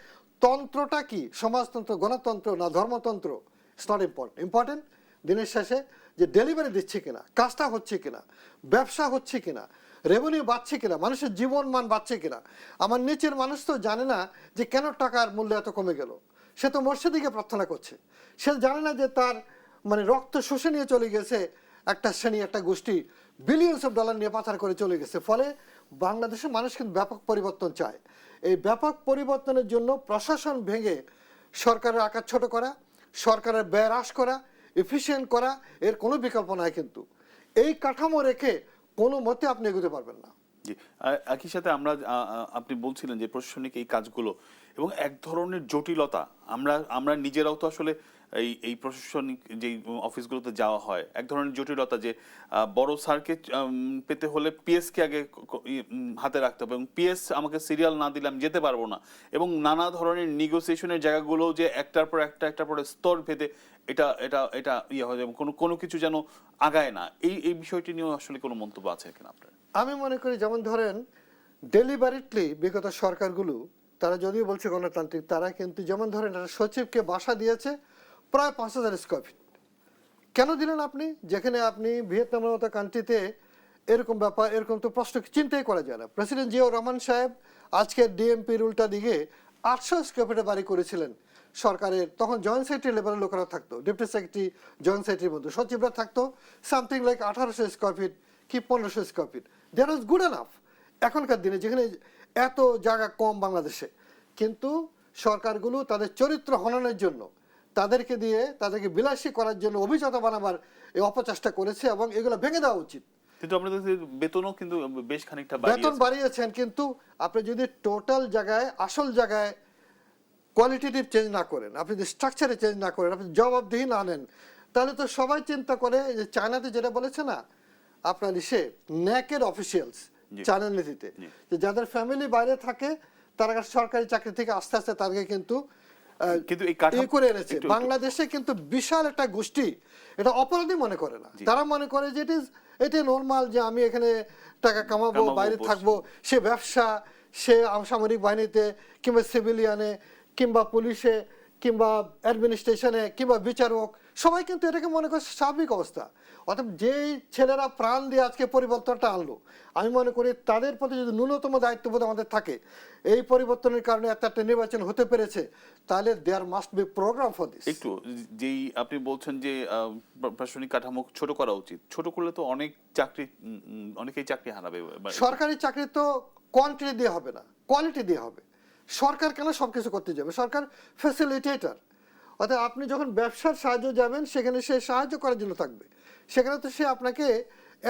S7: তন্ত্রটা কি, সমাজতন্ত্র, গণতন্ত্র না ধর্মতন্ত্র, ইটস নট ইম্পর্টেন্ট দিনের শেষে যে ডেলিভারি দিচ্ছে কিনা, কাজটা হচ্ছে কিনা, ব্যবসা হচ্ছে কিনা, রেভিনিউ বাড়ছে কিনা, মানুষের জীবন মান বাড়ছে কিনা। আমার নিচের মানুষ তো জানে না যে কেন টাকার মূল্য এত কমে গেল, সে তো মসজিদে প্রার্থনা করছে, সে জানে না যে তার মানে রক্ত শুষে নিয়ে চলে গেছে একটা শ্রেণী, একটা গোষ্ঠী বিলিয়নস অফ ডলার নিয়ে পাচার করে চলে গেছে। ফলে বাংলাদেশের মানুষ কিন্তু ব্যাপক পরিবর্তন চায়। এই ব্যাপক পরিবর্তনের জন্য প্রশাসন ভেঙে সরকারের আকার ছোট করা, সরকারের ব্যয় হ্রাস করা, এফিসিয়েন্ট করা, এর কোনো বিকল্প নাই। কিন্তু এই কাঠামো রেখে কোনো মতে আপনি এগোতে পারবেন না।
S1: জি, একই সাথে আপনি বলছিলেন যে প্রশাসনিক এই কাজগুলো এবং এক ধরনের জটিলতা, আমরা নিজেরাও তো আসলে এই প্রশাসনিক যে অফিসগুলোতে যাওয়া হয়, এক ধরনের জটিলতা যে বড় স্যারকে পেতে হলে পিএস কে আগে হাতে রাখতে হবে, এবং পিএস আমাকে সিরিয়াল না দিলে আমি যেতে পারবো না, এবং নানা ধরনের নেগোসিয়েশনের জায়গাগুলো যে একটার পর একটার পর স্তর ভেদে এটা এটা এটা ইয়ে হয়, এবং কোনো কিছু যেন আগায় না। এই বিষয়টি নিয়েও আসলে কোনো মন্তব্য আছে কিনা আপনার?
S7: আমি মনে করি যেমন ধরেন ডেলিভারিটলি বিগত সরকারগুলো, তারা যদিও বলছে গণতান্ত্রিক, তারা কিন্তু যেমন ধরেন একটা সচিবকে বাসা দিয়েছে প্রায় 5000 স্কোয়ার ফিট, কেন দিলেন আপনি? যেখানে আপনি ভিয়েতনামের মতো কান্ট্রিতে এরকম ব্যাপার, এরকম তো প্রশ্ন চিন্তাই করা যায় না। প্রেসিডেন্ট জিয়াউর রহমান সাহেব আজকে ডিএমপির উল্টা দিকে 800 স্কোয়ার ফিটে বাড়ি করেছিলেন সরকারের, তখন জয়েন্ট সেক্রেটারি লেভেলের লোকেরা থাকতো, ডেপুটি সেক্রেটারি, জয়েন্ট সেক্রেটারির মধ্যে সচিবরা থাকতো, সামথিং লাইক 1800 স্কোয়ার ফিট কি 1500 square feet, that was good enough. এখনকার দিনে যেখানে এত জায়গা কম বাংলাদেশে, কিন্তু সরকারগুলো তাদের চরিত্র হননের জন্য তাদেরকে দিয়ে তাদেরকে বিলাসী করার জন্য অভিজাত বানাবার এই অপচেষ্টা করেছে, এবং এগুলো ভেঙে দেওয়া উচিত।
S1: কিন্তু আপনাদের বেতনও কিন্তু বেশ খানিকটা
S7: বেতন বাড়িয়েছেন, কিন্তু আপনি যদি টোটাল জায়গায়, আসল জায়গায় কোয়ালিটেটিভ চেঞ্জ না করেন, আপনি যদি স্ট্রাকচারে চেঞ্জ না করেন, আপনি জবাবদিহি না নেন, তাহলে তো সবাই চিন্তা করে যে চায়নাতে যেটা বলেছে না আপনার সে ন্যাকের অফিসিয়ালস চায়নার নীতিতে, যে যাদের ফ্যামিলি বাইরে থাকে তারা সরকারি চাকরি থেকে আস্তে আস্তে তাদেরকে কিন্তু এই করে এনেছে। বাংলাদেশে কিন্তু বিশাল একটা গোষ্ঠী এটা অপরাধী মনে করে না, তারা মনে করে যে এটা নর্মাল, যে আমি এখানে টাকা কামাবো, বাইরে থাকবো। সে ব্যবসা, সে সামরিক বাহিনীতে কিংবা সিভিলিয়ানে কিংবা পুলিশে কিংবা অ্যাডমিনিস্ট্রেশনে কিংবা বিচারক, সবাই কিন্তু এটাকে মনে করে স্বাভাবিক অবস্থা। অর্থাৎ যেই ছেলেরা প্রাণ দিয়ে আজকে পরিবর্তনটা আনলো, আমি মনে করি তাদের প্রতি যদি ন্যূনতম দায়িত্ববোধ আমাদের থাকে, এই পরিবর্তনের কারণে একটা নির্বাচন হতে পেরেছে, তাহলে there must be programme for this.
S1: একটু যেই আপনি বলছেন যে প্রশাসনিক কাঠামো ছোট করা উচিত, ছোট করলে তো অনেকেই চাকরি হারাবে।
S7: সরকারি চাকরি তো কোয়ান্টিটি দিয়ে হবে না, কোয়ালিটি দিয়ে হবে। সরকার কেন সবকিছু করতে যাবে? সরকার ফ্যাসিলিটেটর। অর্থাৎ আপনি যখন ব্যবসার সাহায্য যাবেন, সেখানে সে সাহায্য করার জন্য থাকবে, সেখানে তো সে আপনাকে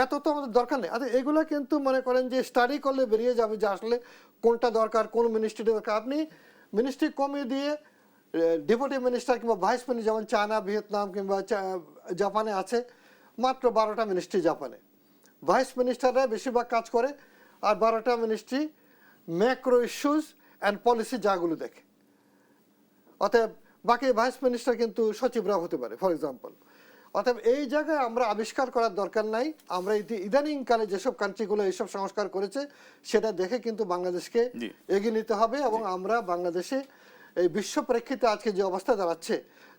S7: এত তো আমাদের দরকার নেই। আচ্ছা, এগুলো কিন্তু মনে করেন যে স্টাডি করলে বেরিয়ে যাবে যে আসলে কোনটা দরকার, কোন মিনিস্ট্রি দরকার। আপনি মিনিস্ট্রি কমিয়ে দিয়ে ডেপুটি মিনিস্টার কিংবা ভাইস মিনিস্টার, যেমন চায়না, ভিয়েতনাম কিংবা জাপানে আছে মাত্র 12টা মিনিস্ট্রি জাপানে, ভাইস মিনিস্টাররা বেশিরভাগ কাজ করে, আর 12টা ministry macro issues and policy যাগুলো দেখে। অতএব বাকি ভাইস মিনিস্টার কিন্তু সচিবরা হতে পারে, ফর এক্সাম্পল। অতএব এই জায়গায় আমরা আবিষ্কার করার দরকার নাই। আমরা ইদানিংকালে যেসব কান্ট্রিগুলো এইসব সংস্কার করেছে সেটা দেখে কিন্তু বাংলাদেশকে এগিয়ে নিতে হবে, এবং আমরা বাংলাদেশে এই বিশ্ব প্রেক্ষিতে আজকে যে অবস্থা দাঁড়াচ্ছে,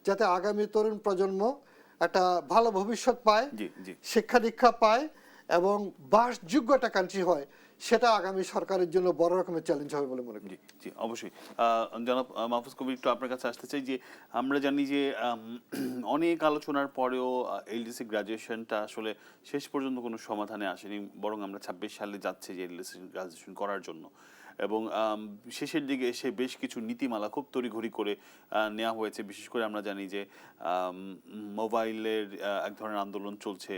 S7: যাতে আগামী তরুণ প্রজন্ম একটা ভালো ভবিষ্যৎ পায়, শিক্ষা দীক্ষা পায় এবং বাসযোগ্য একটা কান্ট্রি হয়, সেটা আগামী সরকারের জন্য বড় রকমের চ্যালেঞ্জ হবে বলে মনে করি।
S1: জি, অবশ্যই। জনাব মাহফুজ কবির, একটু আপনার কাছে আসতে চাই যে আমরা জানি যে অনেক আলোচনার পরেও এলডিসি গ্রাজুয়েশনটা আসলে শেষ পর্যন্ত কোনো সমাধানে আসেনি, বরং আমরা 26 সালে যাচ্ছি যে এলডিসি গ্রাজুয়েশন করার জন্য, এবং শেষের দিকে এসে বেশ কিছু নীতিমালা খুব তড়িঘড়ি করে নেওয়া হয়েছে। বিশেষ করে আমরা জানি যে মোবাইলের এক ধরনের আন্দোলন চলছে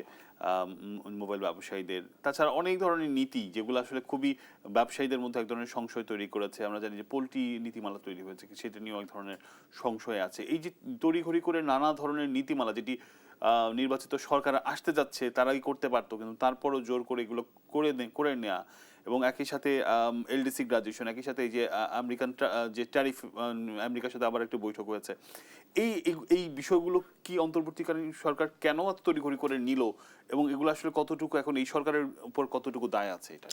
S1: মোবাইল ব্যবসায়ীদের, তাছাড়া অনেক ধরনের নীতি যেগুলো আসলে খুবই ব্যবসায়ীদের মধ্যে এক ধরনের সংশয় তৈরি করেছে। আমরা জানি যে পোল্ট্রি নীতিমালা তৈরি হয়েছে, সেটা নিয়েও এক ধরনের সংশয় আছে। এই যে তড়িঘড়ি করে নানা ধরনের নীতিমালা, যেটি নির্বাচিত সরকার আসতে যাচ্ছে তারাই করতে পারতো, কিন্তু তারপরও জোর করে এগুলো করে নেওয়া, এবং একই সাথে এলডিসি গ্রাজুয়েশন, একই সাথে এই যে আমেরিকান যে ট্যারিফ, আমেরিকার সাথে আবার একটা বৈঠক হয়েছে, এই বিষয়গুলো কি অন্তর্বর্তীকালীন সরকার কেন এত তড়িঘড়ি করে নিল, এবং এগুলো আসলে কতটুকু এখন এই সরকারের উপর কতটুকু দায় আছে এটা?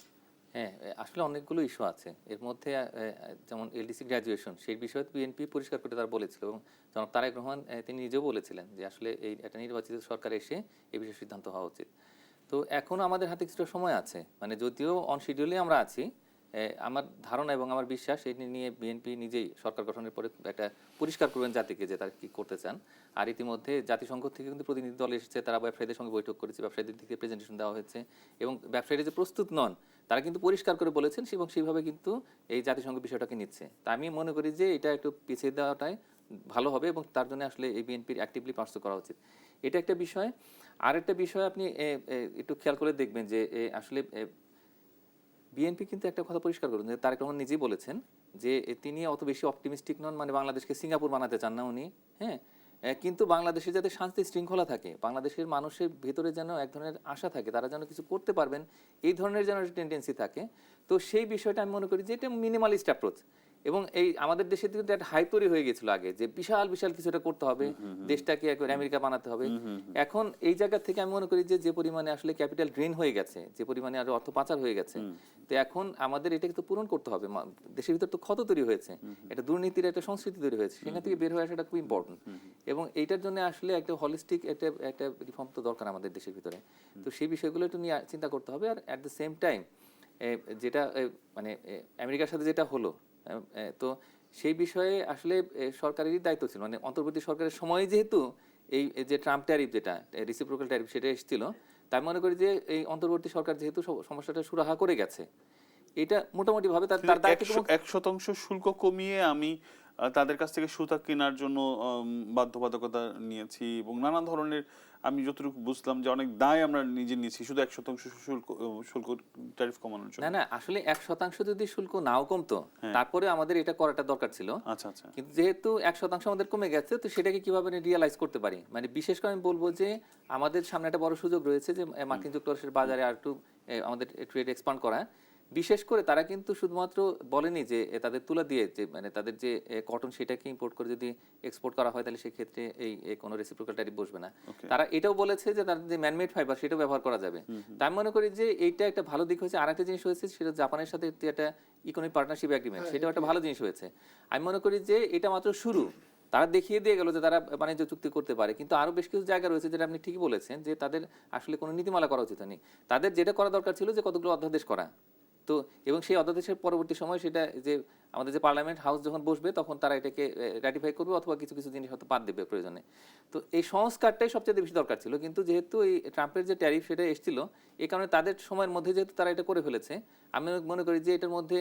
S6: হ্যাঁ, আসলে অনেকগুলো ইস্যু আছে এর মধ্যে। যেমন এলডিসি গ্র্যাজুয়েশন, সেই বিষয়ে বিএনপি পরিষ্কার করে তারা বলেছিল, এবং জনাব তারেক রহমান তিনি নিজেও বলেছিলেন যে আসলে এই একটা নির্বাচিত সরকার এসে এই বিষয়ে সিদ্ধান্ত হওয়া উচিত। তো এখনও আমাদের হাতে কিছুটা সময় আছে, মানে যদিও অন শিডিউলে আমরা আছি, আমার ধারণা এবং আমার বিশ্বাস এই নিয়ে বিএনপি নিজেই সরকার গঠনের পরে একটা পরিষ্কার করবেন জাতিকে যে তারা কি করতে চান। আর ইতিমধ্যে জাতিসংঘ থেকে কিন্তু প্রতিনিধি দল এসেছে, তারা ব্যবসায়ীদের সঙ্গে বৈঠক করেছে, ব্যবসায়ীদের দিকে প্রেজেন্টেশন দেওয়া হয়েছে, এবং ব্যবসায়ীরা যে প্রস্তুত নন তারা কিন্তু পরিষ্কার করে বলেছেন, এবং সেইভাবে কিন্তু এই জাতিসংঘ বিষয়টাকে নিচ্ছে। তা আমি মনে করি যে এটা একটু পিছিয়ে দেওয়াটাই ভালো হবে, এবং তার জন্য আসলে এই বিএনপির অ্যাক্টিভলি পার্সু করা উচিত। এটা একটা বিষয়। আরেকটা বিষয় আপনি একটু খেয়াল করে দেখবেন যে আসলে বিএনপি কিন্তু একটা কথা পরিষ্কার করুন যে তারেক রহমান নিজেই বলেছেন যে তিনি অত বেশি অপটিমিস্টিক নন, মানে বাংলাদেশকে সিঙ্গাপুর বানাতে চান না উনি। হ্যাঁ, কিন্তু বাংলাদেশে যাতে শান্তি শৃঙ্খলা থাকে, বাংলাদেশের মানুষের ভেতরে যেন এক ধরনের আশা থাকে, তারা যেন কিছু করতে পারবেন, এই ধরনের যেন টেন্ডেন্সি থাকে। তো সেই বিষয়টা আমি মনে করি যে এটা মিনিমালিস্ট অ্যাপ্রোচ। এবং এই আমাদের দেশে কিন্তু একটা হাইপ তৈরি হয়ে গেছিল আগে যে বিশাল বিশাল কিছু একটা করতে হবে, দেশটাকে একবার আমেরিকা বানাতে হবে। এখন এই জায়গা থেকে আমি মনে করি যে পরিমাণে আসলে ক্যাপিটাল ড্রেন হয়ে গেছে, যে পরিমাণে আর অর্থ পাচার হয়ে গেছে, তো এখন আমাদের এটাকে তো পূরণ করতে হবে। দেশের ভিতর তো ক্ষত তৈরি হয়েছে, একটা দুর্নীতির একটা সংস্কৃতি তৈরি হয়েছে, সেখান থেকে বের হয়ে আসাটা খুব ইম্পর্টেন্ট। এবং এইটার জন্য আসলে একটা হলিস্টিক একটা রিফর্ম তো দরকার আমাদের দেশের ভিতরে। তো সেই বিষয়গুলো একটু নিয়ে চিন্তা করতে হবে। আর অ্যাট দ্য সেম টাইম যেটা মানে আমেরিকার সাথে যেটা হলো, তো সেই বিষয়ে আসলে সরকারেরই দায়িত্ব ছিল, মানে অন্তর্বর্তী সরকারের সময় যেহেতু এই যে ট্রাম্প ট্যারিফ যেটা রেসিপ্রোকাল ট্যারিফ সেটা এসেছিল, তাই মনে করি যে এই অন্তর্বর্তী সরকার যেহেতু সমস্যাটা সুরাহা করে গেছে, এটা মোটামুটি ভাবে তার দায়িত্ব।
S1: 1% শুল্ক কমিয়ে আমি তাদের কাছ থেকে সুতা কেনার জন্য বাধ্যবাধকতা নিয়েছি এবং নানা ধরনের, আমি যতটুকু বুঝলাম যে অনেক দায় আমরা নিজে নিয়েছি শুধু 1% শুল্ক ট্যারিফ কমানোর জন্য।
S6: না আসলে 1% যদি শুল্ক নাও কমতো, তারপরে আমাদের এটা করাটা দরকার ছিল।
S1: আচ্ছা।
S6: কিন্তু যেহেতু 1% আমাদের কমে গেছে, তো সেটাকে কিভাবে রিয়েলাইজ করতে পারি, মানে বিশেষ করে আমি বলবো যে আমাদের সামনে একটা বড় সুযোগ রয়েছে যে মার্কিন যুক্তরাষ্ট্রের বাজারে আর একটু আমাদের ট্রেড এক্সপান্ড করা। বিশেষ করে তারা কিন্তু শুধুমাত্র বলেনি যে তাদের তুলা দিয়ে যে মানে তাদের যে কটন সেটাকে ইম্পোর্ট করে যদি এক্সপোর্ট করা হয় তাহলে সেক্ষেত্রে এই কোনো রেসিপ্রোকাল ট্যারিফ বসবে না। তারা এটাও বলেছে যে তাদের যে ম্যানমেড ফাইবার সেটাও ব্যবহার করা যাবে। তাই আমি মনে করি যে এইটা একটা ভালো দিক হয়েছে। আরেকটা জিনিস হয়েছে সেটা জাপানের সাথে একটা ইকোনমিক পার্টনারশিপ এগ্রিমেন্ট, সেটাও একটা ভালো জিনিস হয়েছে। আমি মনে করি যে এটা মাত্র শুরু। তারা দেখিয়ে দিয়ে গেল যে তারা বাণিজ্য চুক্তি করতে পারে, কিন্তু আরো বেশ কিছু জায়গা রয়েছে যেটা আপনি ঠিকই বলেছেন যে তাদের আসলে কোনো নীতিমালা করা উচিত হয়নি। তাদের যেটা করা দরকার ছিল যে কতগুলো অধ্যাদেশ করা, তো এবং সেই অধ্যাদেশের পরবর্তী সময় সেটা যে আমাদের যে পার্লামেন্ট হাউস যখন বসবে তখন তারা এটাকে রাটিফাই করবে অথবা কিছু কিছু জিনিস হয়তো বাদ দেবে প্রয়োজনে। তো এই সংস্কারটাই সবচেয়ে বেশি দরকার ছিল, কিন্তু যেহেতু এই ট্রাম্পের যে ট্যারিফ সেটা এসেছিল, এই কারণে তাদের সময়ের মধ্যে যেহেতু তারা এটা করে ফেলেছে, আমি মনে করি যে এটার মধ্যে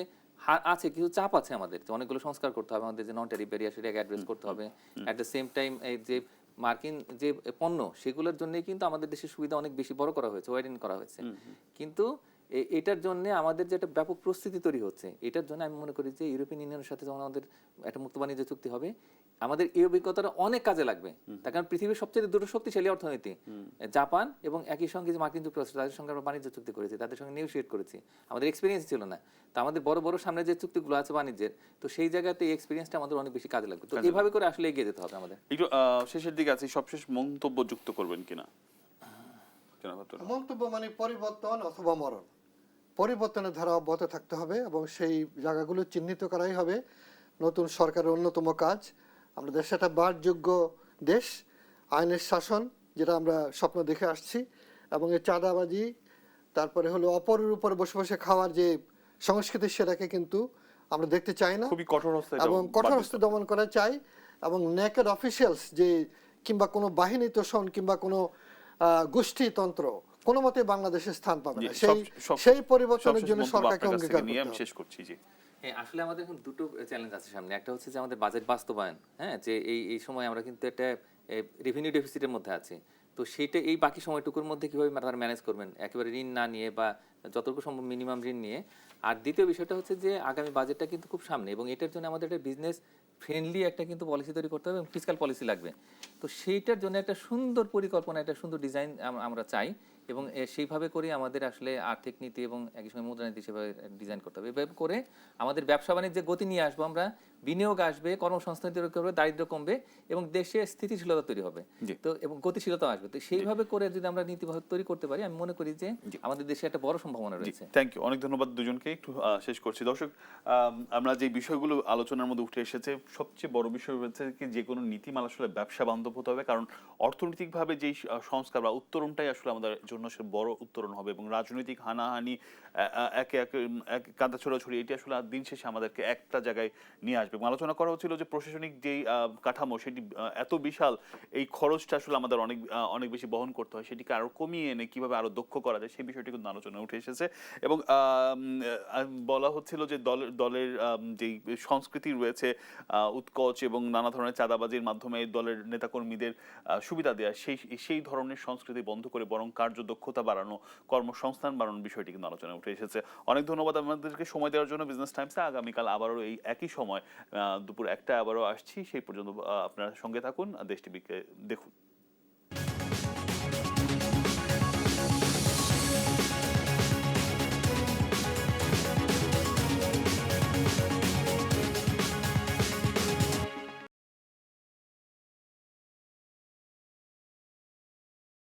S6: আছে কিছু চাপ আছে আমাদের, অনেকগুলো সংস্কার করতে হবে আমাদের, যে নন ট্যারিফ ব্যারিয়ার সেটাকে অ্যাড্রেস করতে হবে। অ্যাট দ্য সেম টাইম এই যে মার্কিন যে পণ্য সেগুলোর জন্যই কিন্তু আমাদের দেশের সুবিধা অনেক বেশি বড় করা হয়েছে, ওয়াইডেন করা হয়েছে। কিন্তু এটার জন্য আমাদের যে একটা ব্যাপক প্রস্তুতি তৈরি হচ্ছে, এটার জন্য আমি মনে করি যে ইউরোপিয়ান ইউনিয়নের সাথে যখন আমাদের একটা মুক্ত বাণিজ্য চুক্তি হবে, আমাদের এই অভিজ্ঞতাটা অনেক কাজে লাগবে। তার কারণ পৃথিবীর সবচেয়ে দুটো শক্তিশালী অর্থনীতি জাপান এবং একই সঙ্গে যে মার্কিন যুক্তরাষ্ট্র, তাদের সঙ্গে আমরা বাণিজ্য চুক্তি করেছি, তাদের সঙ্গে নেগোশিয়েট করেছি, আমাদের এক্সপিরিয়েন্স ছিল না। তো আমাদের বড় বড় সামনে যে চুক্তিগুলো আছে বাণিজ্যের, তো সেই জায়গাতে এই এক্সপিরিয়েন্সটা আমাদের অনেক বেশি কাজে লাগবে। তো এইভাবে করে আসলে এগিয়ে যেতে হবে আমাদের।
S1: একটু শেষের দিকে আছে, সবশেষ মন্তব্য যুক্ত করবেন কিনা?
S7: মন্তব্য মানে পরিবর্তন অথবা মরণ, পরিবর্তনের ধারা অব্যাহত থাকতে হবে এবং সেই জায়গাগুলো চিহ্নিত করাই হবে নতুন সরকারের অন্যতম কাজ। আমরা দেশে একটা বাসযোগ্য দেশ, আইনের শাসন যেটা আমরা স্বপ্ন দেখে আসছি, এবং এই চাঁদাবাজি, তারপরে হলো অপরের উপর বসে বসে খাওয়ার যে সংস্কৃতি, সেটাকে কিন্তু আমরা দেখতে চাই না,
S1: খুবই কঠোর হস্তে
S7: এবং কঠোর হস্তে দমন করা চাই। এবং নেকেড অফিসিয়ালস যে কিংবা কোনো বাহিনী তোষণ কিংবা কোনো গোষ্ঠীতন্ত্র কোনো মতে বাংলাদেশের স্থান পাবে না। সেই পরিবর্তনের জন্য সরকারকে অঙ্গীকার করতে হবে।
S1: শেষ করছি জি।
S6: হ্যাঁ, আসলে আমাদের এখন দুটো চ্যালেঞ্জ আছে সামনে। একটা হচ্ছে যে আমাদের বাজেট বাস্তবায়ন, হ্যাঁ, যে এই সময় আমরা কিন্তু একটা রেভিনিউ ডেফিসিটের মধ্যে আছি। তো সেটা এই বাকি সময়টুকুর মধ্যে কিভাবে তারা ম্যানেজ করবেন, একেবারে ঋণ না নিয়ে বা যতটুকু সম্ভব মিনিমাম ঋণ নিয়ে। আর দ্বিতীয় বিষয়টা হচ্ছে যে আগামী বাজেটটা কিন্তু খুব সামনে, এবং এটার জন্য আমাদের একটা বিজনেস ফ্রেন্ডলি একটা কিন্তু পলিসি তৈরি করতে হবে এবং ফিসকাল পলিসি লাগবে। তো সেইটার জন্য একটা সুন্দর পরিকল্পনা, একটা সুন্দর ডিজাইন আমরা চাই, এবং সেইভাবে করে আমাদের আসলে আর্থিক নীতি এবং একই সঙ্গে মুদ্রানীতি সেভাবে ডিজাইন করতে হবে। এভাবে করে আমাদের ব্যবসা বাণিজ্যে গতি নিয়ে আসবো আমরা, বিনিয়োগ আসবে, কর্মসংস্থান তৈরি করবে, দারিদ্র্য কমবে এবং দেশে স্থিতিশীলতা তৈরি হবে, তো এবং গতিশীলতা আসবে। তো সেইভাবে করে যদি আমরা নীতি তৈরি করতে পারি, আমি মনে করি যে আমাদের দেশে একটা বড় সম্ভাবনা রয়েছে।
S1: থ্যাংক ইউ, অনেক ধন্যবাদ দুজনকে। একটু শেষ করছি। দর্শক, আমরা যে বিষয়গুলো আলোচনার মধ্যে উঠে এসেছে, সবচেয়ে বড় বিষয় হচ্ছে কি যে কোনো নীতিমালা আসলে ব্যবসা বান্ধব হতে হবে, কারণ অর্থনৈতিকভাবে যেই সংস্কার বা উত্তরণটাই আসলে আমাদের জন্য বড় উত্তরণ হবে, এবং রাজনৈতিক হানাহানি একে একে কাঁদা ছোড়াছড়ি এটি আসলে দিন শেষে আমাদেরকে একটা জায়গায় নিয়ে আসবে। এবং আলোচনা করা হচ্ছিল যে প্রশাসনিক যেই কাঠামো সেটি এত বিশাল, এই খরচটা আসলে আমাদের অনেক বেশি বহন করতে হয়, সেটিকে আরো কমিয়ে এনে কিভাবে আরো দক্ষ করা যায় সেই বিষয়টি কিন্তু আলোচনা উঠে এসেছে। এবং বলা হচ্ছিল যে দলের যেই সংস্কৃতি রয়েছে উৎকোচ এবং নানা ধরনের চাঁদাবাজির মাধ্যমে দলের নেতাকর্মীদের সুবিধা দেওয়া, সেই ধরনের সংস্কৃতি বন্ধ করে বরং কার্যদক্ষতা বাড়ানো, কর্মসংস্থান বাড়ানোর বিষয়টি কিন্তু আলোচনা উঠে এসেছে। অনেক ধন্যবাদ আমাদেরকে সময় দেওয়ার জন্য বিজনেস টাইমসে। আগামীকাল আবারও এই একই সময় দুপুর 1টায় আবারও আসছি। সেই পর্যন্ত আপনারা সঙ্গে থাকুন, দেশ টিভিকে দেখুন।